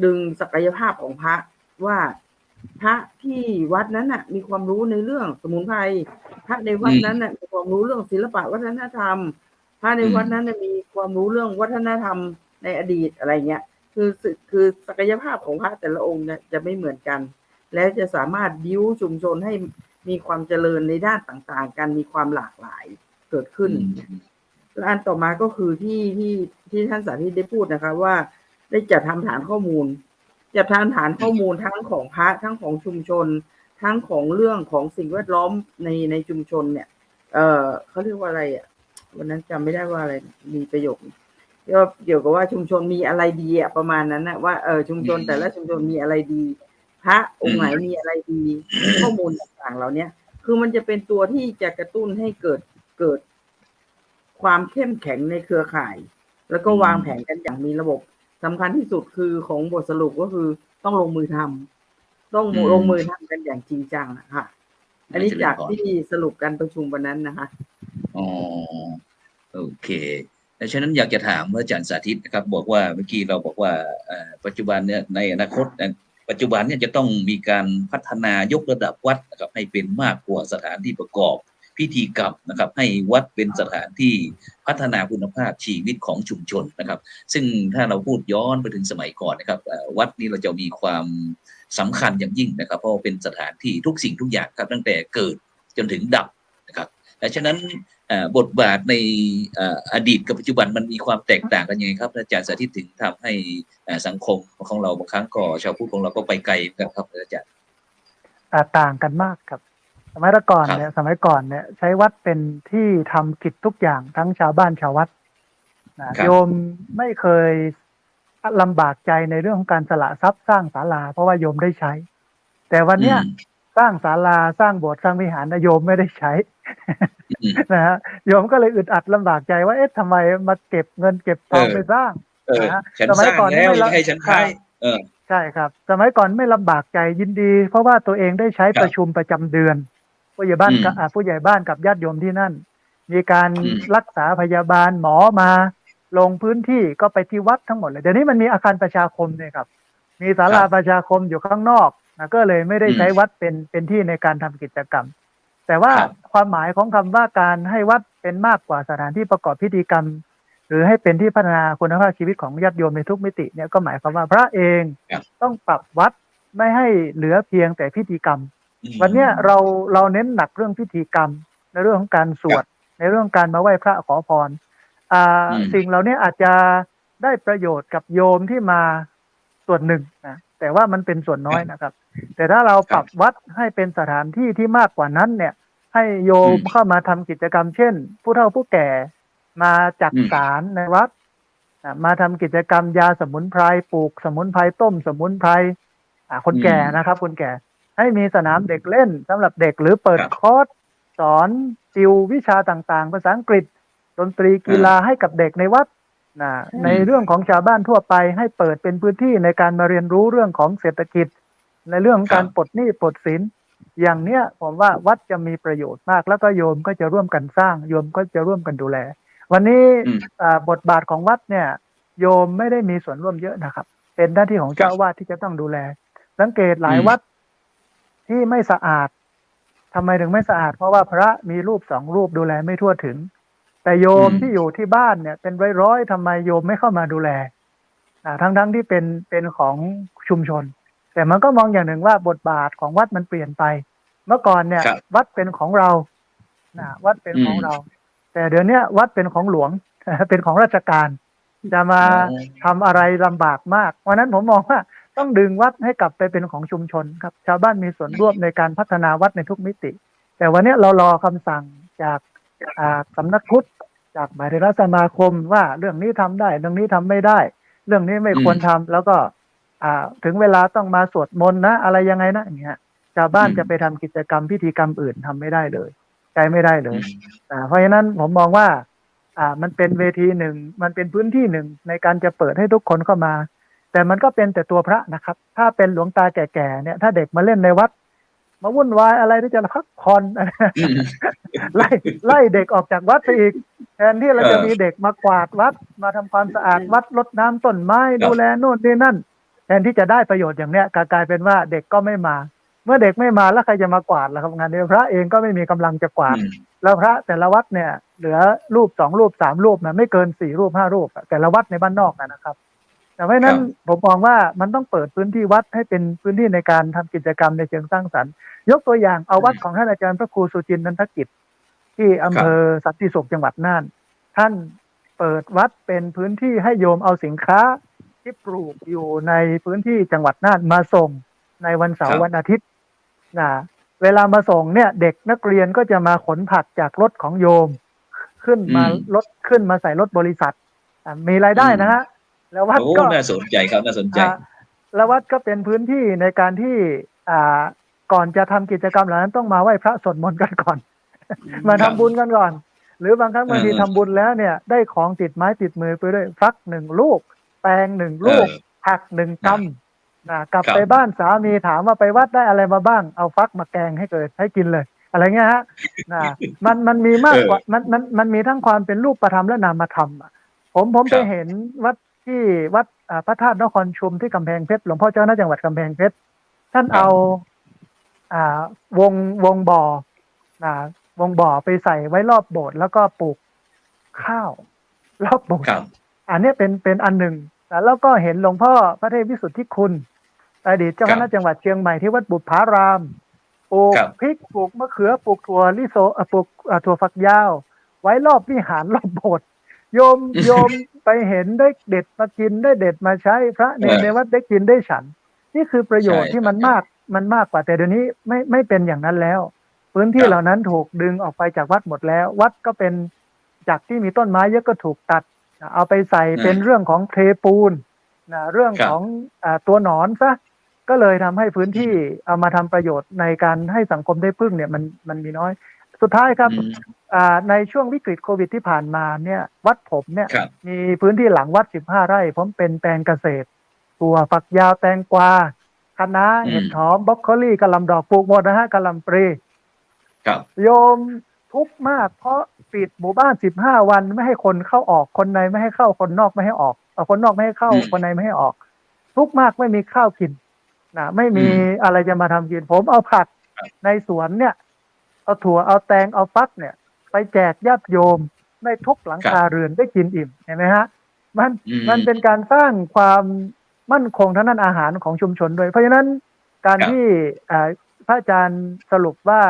ดึงศักยภาพของพระว่าพระที่วัดนั้นน่ะมีความรู้ในเรื่องสมุนไพรพระในวัดนั้นน่ะมีความรู้เรื่องศิลปะวัฒนธรรมพระในวัดนั้นน่ะมีความรู้เรื่องวัฒนธรรมในอดีตอะไรเงี้ยคือศักยภาพของพระแต่ละองค์เนี่ยจะไม่เหมือนกันและจะสามารถบิ้วชุมชนให้มีความเจริญในด้านต่างๆกันมีความหลากหลายเกิดขึ้นและอันต่อมาก็คือที่ท่านสาธิตได้พูดนะคะว่าได้จัดทำฐานข้อมูลทั้งของพระทั้งของชุมชนทั้งของเรื่องของสิ่งแวดล้อมในชุมชนเนี่ยเขาเรียกว่าอะไรอ่ะวันนั้นจำไม่ได้ว่าอะไรมีประโยคก็เกี่ยวกับว่าชุมชนมีอะไรดีอ่ะประมาณนั้นนะว่าชุมชนแต่ละชุมชนมีอะไรดีพระองค์ไหนมีอะไรดีข้อมูลต่างๆเหล่านี้คือมันจะเป็นตัวที่จะกระตุ้นให้เกิดความเข้มแข็งในเครือข่ายแล้วก็วางแผนกันอย่างมีระบบสำคัญที่สุดคือของบทสรุปก็คือต้องลงมือทำกันอย่างจริงจังค่ะอันนี้จากที่สรุปการประชุมวันนั้นนะคะอ๋อโอเคดังนั้นอยากจะถามอาจารย์สาธิตนะครับบอกว่าเมื่อกี้เราบอกว่าปัจจุบันเนี่ยในอนาคตปัจจุบันเนี่ยจะต้องมีการพัฒนายกระดับวัดนะครับให้เป็นมากกว่าสถานที่ประกอบพิธีกรรมนะครับให้วัดเป็นสถานที่พัฒนาคุณภาพชีวิตของชุมชนนะครับซึ่งถ้าเราพูดย้อนไปถึงสมัยก่อนนะครับวัดนี้เราจะมีความสำคัญอย่างยิ่งนะครับเพราะเป็นสถานที่ทุกสิ่งทุกอย่างครับตั้งแต่เกิดจนถึงดับนะครับดังนั้นบทบาทในอดีตกับปัจจุบันมันมีความแตกต่างกันยังไงครับอาจารย์สาธิตถึงทำให้สังคมของเราบางครั้งก็ชาวพุทธของเราก็ไปไกลกันครับอาจารย์ต่างกันมากครับสมัยก่อนเนี่ยใช้วัดเป็นที่ทำกิจทุกอย่างทั้งชาวบ้านชาววัดโยมไม่เคยลำบากใจในเรื่องของการสละทรัพย์สร้างศาลาเพราะว่าโยมได้ใช้ แต่วันเนี้ยสร้างศาลาสร้างโบสถ์สร้างวิหารโยมไม่ได้ใช้นะฮะโยมก็เลยอึดอัดลำบากใจว่าเอ๊ะทำไมมาเก็บเงินเก็บทองไปสร้างสมัยก่อนแล้วให้ฉันใช้ใช่ครับสมัยก่อนไม่ลำบากใจยินดีเพราะว่าตัวเองได้ใช้ประชุมประจำเดือน ผู้ใหญ่บ้านกับ อืม ผู้ใหญ่บ้านกับญาติโยมที่นั่น มีการ อืม รักษาพยาบาลหมอมาลงพื้นที่ก็ไปที่วัดทั้งหมดเลยเดี๋ยวนี้มันมีอาคารประชาคมเนี่ยครับ มีศาลาประชาคมอยู่ข้างนอกนะก็เลยไม่ได้ใช้วัดเป็นที่ในการทำกิจกรรม แต่ว่า ครับ ความหมายของคำว่าการให้วัดเป็นมากกว่าสถานที่ประกอบพิธีกรรม หรือให้เป็นที่พัฒนาคุณภาพชีวิตของญาติโยมในทุกมิติเนี่ยก็หมายความว่าพระเอง ครับ ต้องปรับวัดไม่ให้เหลือเพียงแต่พิธีกรรม อืม วันเนี้ยเราเน้นหนักเรื่องพิธีกรรมในเรื่องของการสวดในเรื่องการมาไหว้พระขอพรสิ่งเหล่านี้อาจจะได้ประโยชน์กับโยมที่มาส่วนหนึ่งนะแต่ว่ามันเป็นส่วนน้อยนะครับ แต่ถ้าเราปรับวัดให้เป็นสถานที่ที่มากกว่านั้นเนี่ย ให้โยมเข้ามาทำกิจกรรม เช่น ผู้เฒ่าผู้แก่มาจักสารในวัดมาทำกิจกรรมยาสมุนไพรปลูกสมุนไพรต้มสมุนไพรคนแก่นะครับคนแก่ให้มีสนามเด็กเล่นสำหรับเด็กหรือเปิดคอร์สสอนติววิชาต่างๆภาษาอังกฤษดนตรีกีฬาให้กับเด็กในวัดในเรื่องของชาวบ้านทั่วไปให้เปิดเป็นพื้นที่ในการมาเรียนรู้เรื่องของเศรษฐกิจในเรื่องของการปลดหนี้ปลดสินอย่างเนี้ยผมว่าวัดจะมีประโยชน์มากแล้วก็โยมก็จะร่วมกันสร้างโยมก็จะร่วมกันดูแลวันนี้บทบาทของวัดเนี่ยโยมไม่ได้มีส่วนร่วมเยอะนะครับเป็นหน้าที่ของเจ้าอาวาสที่จะต้องดูแลสังเกตหลายวัดที่ไม่สะอาดทำไมถึงไม่สะอาดเพราะว่าพระมีรูป2 รูปดูแลไม่ทั่วถึงแต่โยมที่อยู่ที่บ้านเนี่ยเป็นร้อยๆทำไมโยมไม่เข้ามาดูแลทั้งที่เป็นของชุมชนแต่มันก็มองอย่างหนึ่งว่าบทบาทของวัดมันเปลี่ยนไปเมื่อก่อนเนี่ยวัดเป็นของเราวัดเป็นของเราแต่เดี๋ยวนี้วัดเป็นของหลวง เป็นของราชการจะมาทำอะไรลำบากมากเพราะนั้นผมมองว่าต้องดึงวัดให้กลับไปเป็นของชุมชนครับชาวบ้านมีส่วนร่วมในการพัฒนาวัดในทุกมิติแต่วันนี้เรารอคำสั่งจากสำนักพุทธจากมหาเถรสมาคมว่าเรื่องนี้ทำได้เรื่องนี้ทำไม่ได้เรื่องนี้ไม่ควรทำแล้วก็ถึงเวลาต้องมาสวดมนต์นะอะไรยังไงนะอย่างเงี้ยชาวบ้านจะไปทำกิจกรรมพิธีกรรมอื่นทำไม่ได้เลยใจไม่ได้เลยเพราะฉะนั้นผมมองว่ามันเป็นเวทีหนึ่งมันเป็นพื้นที่หนึ่งในการจะเปิดให้ทุกคนเข้ามาแต่มันก็เป็นแต่ตัวพระนะครับถ้าเป็นหลวงตาแก่ๆเนี่ยถ้าเด็กมาเล่นในวัดมาวุ่นวายอะไรที่จะพักผ่อนไล่เด็กออกจากวัดไปอีกแทนที่เราจะมีเด็กมากวาดวัดมาทำความสะอาดวัดรดน้ำต้นไม้ดูแลโน่นนี่นั่นแทนที่จะได้ประโยชน์อย่างเนี้ยกลายเป็นว่าเด็กก็ไม่มาเมื่อเด็กไม่มาแล้วใครจะมากวาดล่ะครับงานนี้พระเองก็ไม่มีกำลังจะกวาดแล้วพระแต่ละวัดเนี่ยเหลือรูป2 รูป3 รูปนะไม่เกิน4 รูป5 รูปแต่ละวัดในบ้านนอกนะครับแต่เพราะนั้นผมมองว่ามันต้องเปิดพื้นที่วัดให้เป็นพื้นที่ในการทำกิจกรรมในเชิงสร้างสรรค์ยกตัวอย่างเอาวัดของท่านอาจารย์พระครูสุจินต์นันทกิจที่อำเภอสันติสุขจังหวัดน่านท่านเปิดวัดเป็นพื้นที่ให้โยมเอาสินค้าที่ปลูกอยู่ในพื้นที่จังหวัดน่านมาส่งในวันเสาร์วันอาทิตย์เวลามาส่งเนี่ยเด็กนักเรียนก็จะมาขนผักจากรถของโยมขึ้นมาใส่รถบริษัทมีรายได้นะฮะแล้ววัดก็น่าสนใจครับน่าสนใจแล้ววัดก็เป็นพื้นที่ในการที่ก่อนจะทำกิจกรรมเหล่านั้นต้องมาไหว้พระสวดมนต์กันก่อนมาทำบุญกันก่อนหรือบางครั้งบางทีทำบุญแล้วเนี่ยได้ของติดไม้ติดมือไปด้วยฟัก1 ลูกแตง1 ลูกผัก1 กำกลับไปบ้านสามีถามว่าไปวัดได้อะไรมาบ้างเอาฟักมาแกงให้กินเลยอะไรเงี้ยฮะมันมีมากกว่ามันมีทั้งความเป็นรูปธรรมและนามธรรมผมไปเห็นวัดที่วัดพระธาตุนครชุมที่กำแพงเพชรหลวงพ่อเจ้าหน้าจังหวัดกำแพงเพชรท่านเอาวงบ่อไปใส่ไว้รอบโบสถ์แล้วก็ปลูกข้าวรอบโบสถ์อันนี้เป็นอันหนึ่งแล้วก็เห็นหลวงพ่อพระเทพวิสุทธิคุณอดีตเจ้าคณะจังหวัดเชียงใหม่ที่วัดบุพารามปลูกพริกปลูกมะเขือปลูกถั่วลิโซปลูกถั่วฝักยาวไว้รอบวิหารรอบโบสถ์โยมไปเห็นได้เด็ดมากินได้เด็ดมาใช้พระในวัดได้กินได้ฉันนี่คือประโยชน์ที่มันมากกว่าแต่เดี๋ยวนี้ไม่เป็นอย่างนั้นแล้วพื้นที่เหล่านั้นถูกดึงออกไปจากวัดหมดแล้ววัดก็เป็นจากที่มีต้นไม้เยอะก็ถูกตัดเอาไปใส่เป็นเรื่องของเทปูนเรื่องของตัวหนอนซะก็เลยทำให้พื้นที่เอามาทำประโยชน์ในการให้สังคมได้พึ่งเนี่ยมันมีน้อยสุดท้ายครับในช่วงวิกฤตโควิดที่ผ่านมาเนี่ยวัดผมเนี่ยมีพื้นที่หลังวัด15 ไร่ผมเป็นแปลงเกษตรถั่วฝักยาวแตงกวาคะน้าเห็ดหอมบรอกโคลีกะหล่ำดอกปลูกหมดนะฮะกะหล่ำปลี ครับ โยมทุกข์มากเพราะปิดหมู่บ้าน15 วันไม่ให้คนเข้าออกคนในไม่ให้เข้าคนนอกไม่ให้ออกคนนอกไม่ให้เข้า อืม คนในไม่ให้ออก ทุกข์มากไม่มีข้าวกินนะไม่มี อืม อะไรจะมาทำกินผมเอาผัก ครับ ในสวนเนี่ยเอาถั่วเอาแตงเอาฟักเนี่ย ไปแจกญาติโยมในทุกหลังคาเรือนได้กินอิ่มเห็นไหมฮะมัน อืม มันเป็นการสร้างความมั่นคงทางด้านอาหารของชุมชนด้วยเพราะฉะนั้นการ ครับ ที่พระอาจารย์สรุปว่า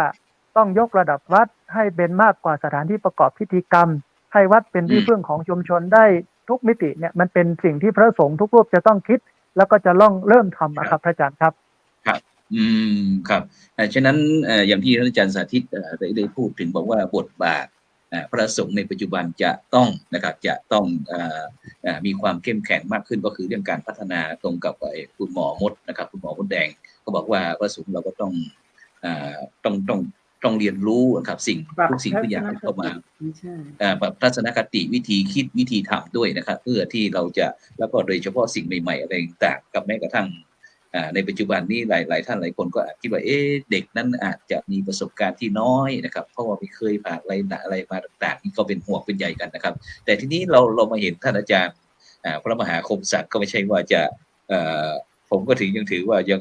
ต้องยกระดับวัดให้เป็นมากกว่าสถานที่ประกอบพิธีกรรม ให้วัดเป็นที่พึ่งของชุมชนได้ทุกมิติเนี่ยมันเป็นสิ่งที่พระสงฆ์ทุกรูปจะต้องคิด แล้วก็จะเริ่มทำนะครับพระอาจารย์ครับ อืมครับฉะนั้นอย่างที่ท่านอาจารย์สาธิตได้พูดถึงบอกว่าบทบาทพระสงฆ์ในปัจจุบันจะต้องนะครับจะต้องมีความเข้มแข็งมากขึ้นก็คือเรื่องการพัฒนาตรงกับคุณหมอมดนะครับคุณหมอมดแดงก็บอกว่าพระสงฆ์เราก็ต้องเรียนรู้นะครับทุกสิ่งทุกอย่างเข้ามา ไม่ใช่ ปรับทัศนคติวิธีคิดวิธีทำด้วยนะครับเพื่อที่เราจะแล้วก็โดยเฉพาะสิ่งใหม่ๆอะไรต่างๆกับแม้กระทั่งในปัจจุบันนี้หลายท่านหลายคนก็อาจคิดว่าเด็กนั้นอาจจะมีประสบการณ์ที่น้อยนะครับเพราะว่าไม่เคยผ่านอะไรมาต่างๆนี่ก็เป็นห่วงเป็นใยกันนะครับแต่ทีนี้เรามาเห็นท่านอาจารย์พระมหาคมสัตย์ก็ไม่ใช่ว่าจะผมก็ยังถือว่ายั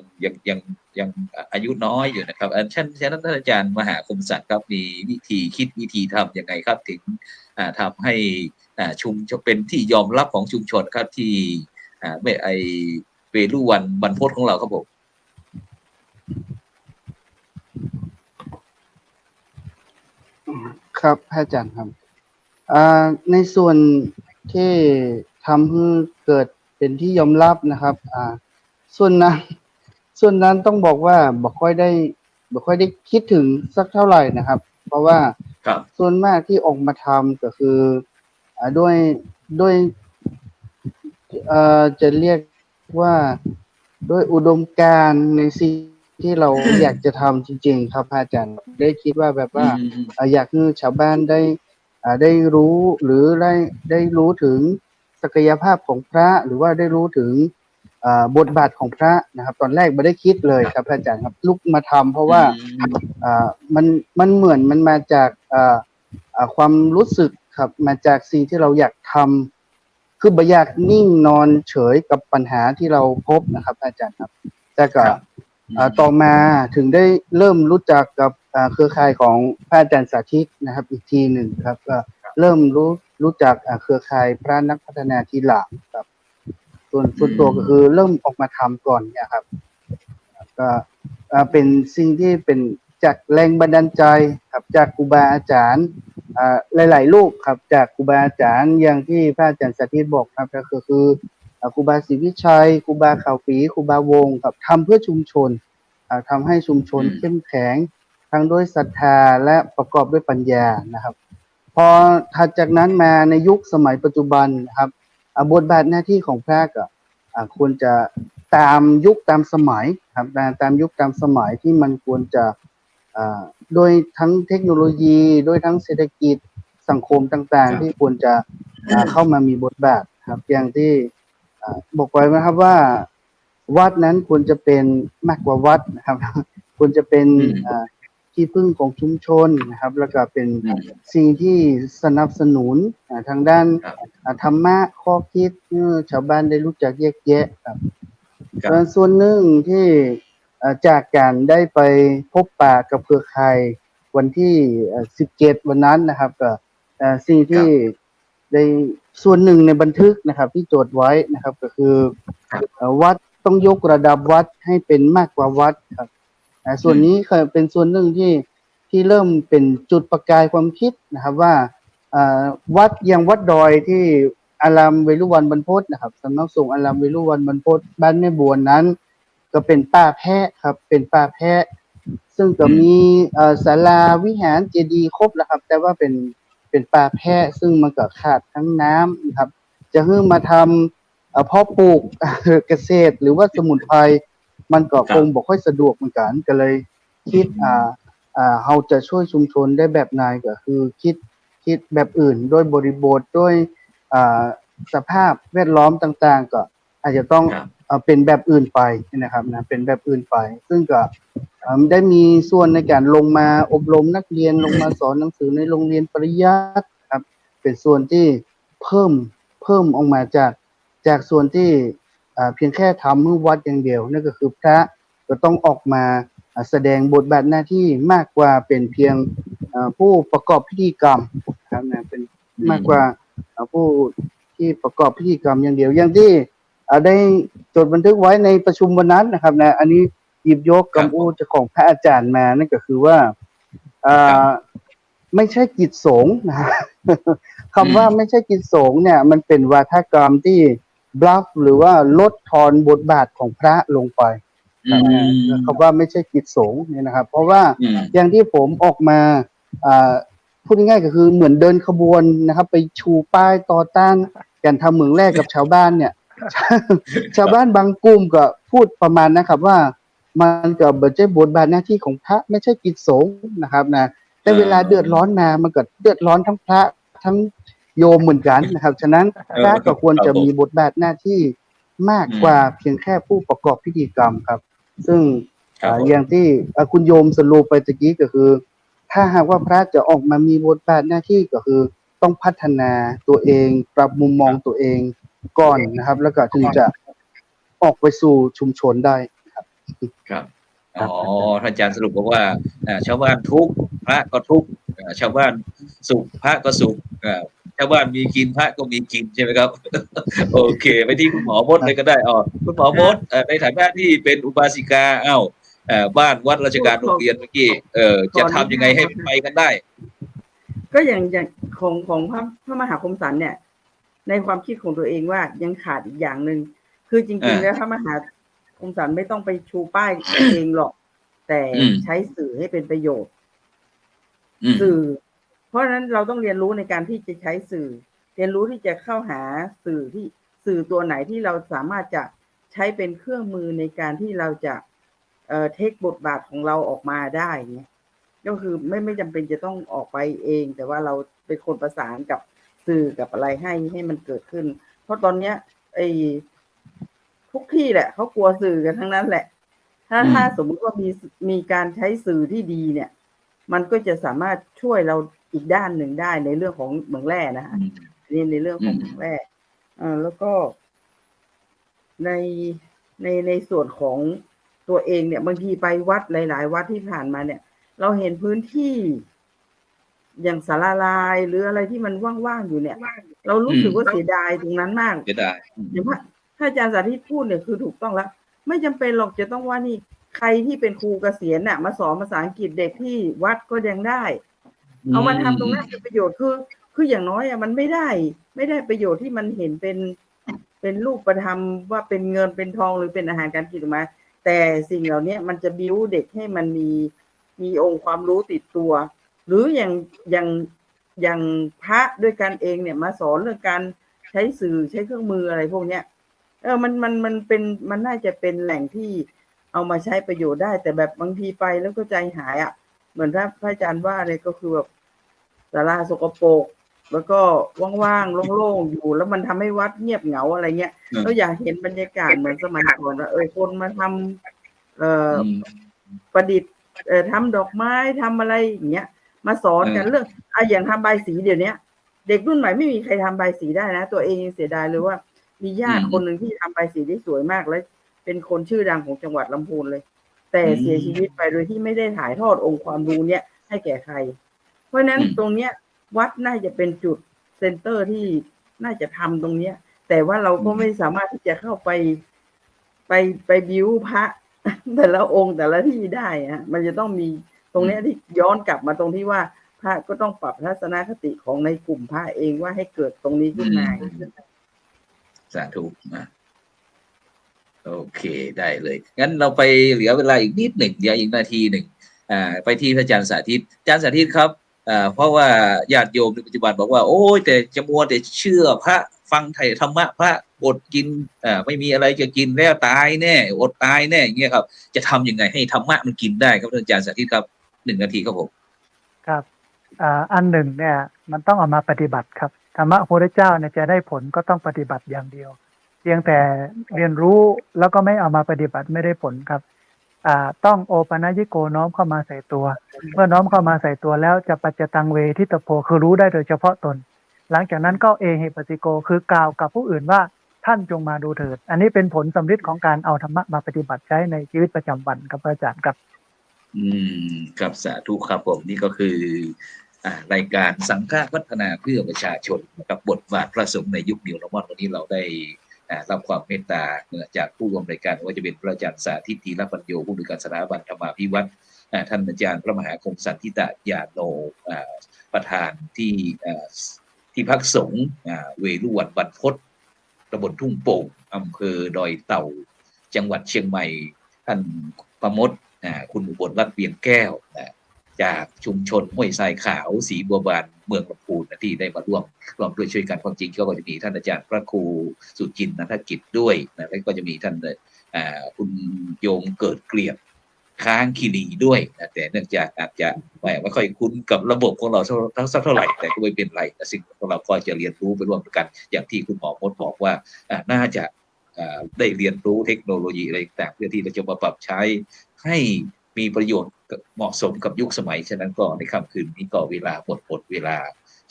งอายุน้อยอยู่นะครับฉะนั้นท่านอาจารย์มหาคมสัตย์ครับมีวิธีคิดวิธีทำยังไงครับถึงทำให้ชุมชนเป็นที่ยอมรับของชุมชนครับที่เวรุวันบรรพตของเราครับผม ครับพระอาจารย์ครับในส่วนที่ทำให้เกิดเป็นที่ยอมรับนะครับส่วนนั้นต้องบอกว่าบ่ค่อยได้คิดถึงสักเท่าไหร่นะครับ เพราะว่า ครับ ส่วนมากที่ออกมาทำก็คือด้วยจะเรียกว่าด้วยอุดมการณ์ในสิ่งที่เรา อยากจะทำจริงๆครับอาจารย์ได้คิดว่าแบบว่าอยากให้ชาวบ้านได้รู้หรือได้รู้ถึงศักยภาพของพระหรือว่าได้รู้ถึงบทบาทของพระนะครับตอนแรกไม่ได้คิดเลยครับอาจารย์ครับลุกมาทำเพราะว่ามันเหมือนมันมาจากความรู้สึกครับมาจากสิ่งที่เราอยากทำคือบ่อยากนิ่งนอนเฉยกับปัญหาที่เราพบนะครับอาจารย์ครับแต่ก็ต่อมาถึงได้เริ่มรู้จักกับเครือข่ายของพระอาจารย์สาธิตนะครับอีกทีหนึ่งครับก็เริ่มรู้จักเครือข่ายพระนักพัฒนาทีหลังครับส่วนตัวก็คือเริ่มออกมาทำก่อนเนี่ยครับก็เป็นสิ่งที่เป็นจากแรงบันดาลใจครับจากครูบาอาจารย์หลายๆลูกครับจากครูบาอาจารย์อย่างที่พระอาจารย์สาธิตบอกครับก็คือครูบาศรีวิชัยครูบาข่าวปีครูบาวงครับทำเพื่อชุมชนทำให้ชุมชนเข้มแข็งทั้งด้วยศรัทธาและประกอบด้วยปัญญานะครับพอถัดจากนั้นมาในยุคสมัยปัจจุบันครับบทบาทหน้าที่ของพระก็ควรจะตามยุคตามสมัยครับตามยุคตามสมัยที่มันควรจะโดยทั้งเทคโนโลยีโดยทั้งเศรษฐกิจสังคมต่างๆที่ควรจะเข้ามามีบทบาทครับอย่างที่บอกไว้นะครับว่าวัดนั้นควรจะเป็นมากกว่าวัดนะครับควรจะเป็นที่พึ่งของชุมชนนะครับแล้วก็เป็นสิ่งที่สนับสนุนทางด้านธรรมะข้อคิดชาวบ้านได้รู้จักแยกแยะครับส่วนหนึ่งที่จากการได้ไปพบปะกับเครือข่ายวันที่17วันนั้นนะครับก็สิ่งที่ได้ส่วนหนึ่งในบันทึกนะครับที่จดไว้นะครับก็คือวัดต้องยกระดับวัดให้เป็นมากกว่าวัดครับส่วนนี้เป็นส่วนหนึ่งที่เริ่มเป็นจุดประกายความคิดนะครับว่าวัดอย่างวัดดอยที่อารามเวรุวันบรรพตนะครับสำนักสงฆ์อารามเวรุวันบรรพตบ้านแม่บัวนั้นก็เป็นป่าแพะครับเป็นป่าแพะซึ่งก็มีศาลาวิหารเจดีย์ครบแล้วครับแต่ว่าเป็นป่าแพะซึ่งมันก็ขาดทั้งน้ำนะครับจะให้มาทำเพาะปลูกเกษตรหรือว่าสมุนไพรมันก็คงบ่ค่อยสะดวกเหมือนกันก็เลยคิดเราจะช่วยชุมชนได้แบบไหนก็คือคิดแบบอื่นด้วยบริบทด้วยสภาพแวดล้อมต่างๆก็อาจจะต้องเป็นแบบอื่นไปนะครับนะเป็นแบบอื่นไปซึ่งก็ ได้มีส่วนในการลงมาอบรมนักเรียนลงมาสอนหนังสือในโรงเรียนปริยัติครับเป็นส่วนที่เพิ่มออกมาจากส่วนที่เพียงแค่ทำมือวัดอย่างเดียวนั่นก็คือพระก็ต้องออกมาแสดงบทบาทหน้าที่มากกว่าเป็นเพียงผู้ประกอบพิธีกรรมครับนะเป็นมากกว่าผู้ที่ประกอบพิธีกรรมอย่างเดียวอย่างที่ได้จดบันทึกไว้ในประชุมวันนั้นนะครับนะอันนี้หยิบยกคำพูดของพระอาจารย์มานั่นก็คือว่าไม่ใช่กิจสงฆ์นะคำว่าไม่ใช่กิจสงฆ์เนี่ยมันเป็นวาทกรรมที่บลัฟหรือว่าลดทอนบทบาทของพระลงไปคำว่าไม่ใช่กิจสงฆ์เนี่ยนะครับเพราะว่าอย่างที่ผมออกมาพูดง่ายๆก็คือเหมือนเดินขบวนนะครับไปชูป้ายต่อต้านการทำเหมืองแร่กับชาวบ้านเนี่ย ชาวบ้านบางกลุ่มก็พูดประมาณนะครับว่ามันก็ไม่ใช่บทบาทหน้าที่ของพระไม่ใช่กิจสงฆ์นะครับนะแต่เวลาเดือดร้อนมามันก็เดือดร้อนทั้งพระทั้งโยมเหมือนกันนะครับฉะนั้นพระก็ควรจะมีบทบาทหน้าที่มากกว่าเพียงแค่ผู้ประกอบพิธีกรรมครับซึ่งอย่างที่คุณโยมสรุปไปตะกี้ก็คือถ้าหากว่าพระจะออกมามีบทบาทหน้าที่ก็คือต้องพัฒนาตัวเองปรับมุมมองตัวเองก่อนนะครับแล้วก็ถึงจะออกไปสู่ชุมชนได้ครับอ๋อท่านอาจารย์สรุปบอกว่าชาวบ้านทุกข์พระก็ทุกข์ชาวบ้านสุขพระก็สุขชาวบ้านมีกินพระก็มีกินใช่ไหมครับ โอเคไปที่คุณหมอมดเลยก็ได้คุณหมอมดในฐานะที่เป็นอุบาสิกาบ้านวัดราชการโรงเรียนเมื่อกี้จะทำยังไงให้ไปกันได้ก็อย่างของพระมหาคมสันเนี่ยในความคิดของตัวเองว่ายังขาดอีกอย่างหนึ่งคือจริงๆแล้วพระมหาคมสันไม่ต้องไปชูป้ายเองหรอกแต่ใช้สื่อให้เป็นประโยชน์สื่อเพราะฉะนั้นเราต้องเรียนรู้ในการที่จะใช้สื่อเรียนรู้ที่จะเข้าหาสื่อตัวไหนที่เราสามารถจะใช้เป็นเครื่องมือในการที่เราจะเทคบทบาทของเราออกมาได้เนี่ยก็คือไม่จำเป็นจะต้องออกไปเองแต่ว่าเราเป็นคนประสานกับสื่อกับอะไรให้มันเกิดขึ้นเพราะตอนเนี้ยทุกที่แหละเขากลัวสื่อกันทั้งนั้นแหละถ้าสมมุติว่ามีการใช้สื่อที่ดีเนี่ยมันก็จะสามารถช่วยเราอีกด้านหนึ่งได้ในเรื่องของเหมืองแร่นะฮะนี่ในเรื่องของเหมืองแร่แล้วก็ในส่วนของตัวเองเนี่ยบางทีไปวัดหลายๆวัดที่ผ่านมาเนี่ยเราเห็นพื้นที่อย่างศาลาลายหรืออะไรที่มันว่างๆอยู่เนี่ยเรารู้สึกว่าเสียดายตรงนั้นมากเสียดายอย่างถ้าอาจารย์สาธิตพูดเนี่ยคือถูกต้องแล้วไม่จำเป็นหรอกจะต้องว่านี่ใครที่เป็นครูเกษียณน่ะมาสอนภาษาอังกฤษเด็กที่วัดก็ยังได้เอามาทำตรงนั้นเป็นประโยชน์คืออย่างน้อยมันไม่ได้ประโยชน์ที่มันเห็นเป็นรูปธรรมว่าเป็นเงินเป็นทองหรือเป็นอาหารการกินออกมาแต่สิ่งเหล่านี้มันจะบิ้วเด็กให้มันมีองค์ความรู้ติดตัวหรืออย่างพระด้วยกันเองเนี่ยมาสอนเรื่องการใช้สื่อใช้เครื่องมืออะไรพวกเนี้ยมันน่าจะเป็นแหล่งที่เอามาใช้ประโยชน์ได้แต่แบบบางทีไปแล้วก็ใจหายเหมือนพระอาจารย์ว่าเลยก็คือแบบศาลาสกปรกแล้วก็ว่างๆโล่งๆอยู่แล้วมันทำให้วัดเงียบเหงาอะไรเงี้ยเราอยากเห็นบรรยากาศเหมือนสมัยก่อนว่าคนมาทำประดิษฐ์ทำดอกไม้ทำอะไรอย่างเงี้ยมาสอนกันเรื่องอย่างทำใบสีเดี๋ยวนี้เด็กรุ่นใหม่ไม่มีใครทำใบสีได้นะตัวเองเสียดายเลยว่ามีญาติคนหนึ่งที่ทำใบสีได้สวยมากและเป็นคนชื่อดังของจังหวัดลำพูนเลยแต่เสียชีวิตไปโดยที่ไม่ได้ถ่ายทอดองค์ความรู้เนี้ยให้แก่ใครเพราะนั้นตรงเนี้ยวัดน่าจะเป็นจุดเซ็นเตอร์ที่น่าจะทำตรงเนี้ยแต่ว่าเราก็ไม่สามารถที่จะเข้าไปบิ้วพระแต่ละองค์แต่ละที่ได้มันจะต้องมีตรงเนี้ยที่ย้อนกลับมาตรงที่ว่าพระก็ต้องปรับทัศนคติของในกลุ่มพระเองว่าให้เกิดตรงนี้ขึ้นมาสาธุโอเคได้เลยงั้นเราไปเหลือเวลาอีกนิดหนึ่งเดี๋ยวอีกนาทีหนึ่งไปที่พระอาจารย์สาธิตอาจารย์สาธิตครับเพราะว่าญาติโยมในปัจจุบันบอกว่าโอ้ยแต่จะมัวแต่เชื่อพระฟังไทยธรรมะพระอดกินไม่มีอะไรจะกินแล้วตายแน่อดตายแน่อย่างเงี้ยครับจะทำยังไงให้ธรรมะมันกินได้ครับอาจารย์สาธิตครับ1 นาทีครับผมครับอันหนึ่งเนี่ยมันต้องเอามาปฏิบัติครับธรรมะพระพุทธเจ้าเนี่ยจะได้ผลก็ต้องปฏิบัติอย่างเดียวเพียงแต่เรียนรู้แล้วก็ไม่เอามาปฏิบัติไม่ได้ผลครับ ต้องโอปัญญิโกน้อมเข้ามาใส่ตัว เมื่อน้อมเข้ามาใส่ตัวแล้วจะปัจจตังเวทิตโพคือรู้ได้โดยเฉพาะตน หลังจากนั้นก็เอหิปัสสิโกคือกล่าวกับผู้อื่นว่าท่านจงมาดูเถิด อันนี้เป็นผลสำฤทธิ์ของการเอาธรรมะมาปฏิบัติใช้ในชีวิตประจำวันครับอาจารย์ครับ ครับสาธุครับผมนี่ก็คือรายการสังฆพัฒนาเพื่อประชาชนกับบทบาทพระสงฆ์ในยุคนิวโนมอนวันนี้เราได้รับความเมตตาจากผู้ร่วมรายการว่าจะเป็นพระอาจารย์สาธิต ธีรปัญโยผู้อำนวยการสถาบันธรรมาภิวัตรท่านอาจารย์พระมหาคงสันทิตญาโนประธานที่พักสงฆ์เวรุวันบรรพตตำบลทุ่งโป่งอำเภอดอยเต่าจังหวัดเชียงใหม่ท่านประมดคุณอุบลรัตน์เวียงแก้วจากชุมชนห้วยทรายขาวศรีบัวบานเมืองลำพูนที่ได้มาร่วมด้วยช่วยกันความจริงก็จะมีท่านอาจารย์พระครูสุจินต์นันทกิจด้วยแล้วก็จะมีท่านคุณโยมเกิดเกลียดค้างคีรีด้วยแต่เนื่องจากอาจจะไม่ค่อยคุ้นกับระบบของเราสักเท่าไหร่แต่ก็ไม่เป็นไรสิ่งของเราก็จะเรียนรู้ไปร่วมกันอย่างที่คุณหมอมดบอกว่าน่าจะได้เรียนรู้เทคโนโลยีอะไรต่างเพื่อที่จะมาปรับใช้ให้มีประโยชน์เหมาะสมกับยุคสมัยฉะนั้นก็ในค่ำคืนนี้ก็เวลาหมดเวลา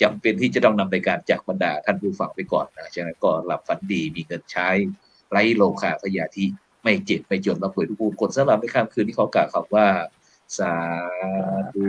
จำเป็นที่จะต้องนำรายการจากบรรดาท่านผู้ฟังไปก่อนฉะนั้นก็หลับฝันดีมีเงินใช้ไร้โลคาพยาธิไม่เจ็บไม่จนมาป่วยทุกคนสำหรับในค่ำคืนนี้ขอกล่าวคำว่าสาธุ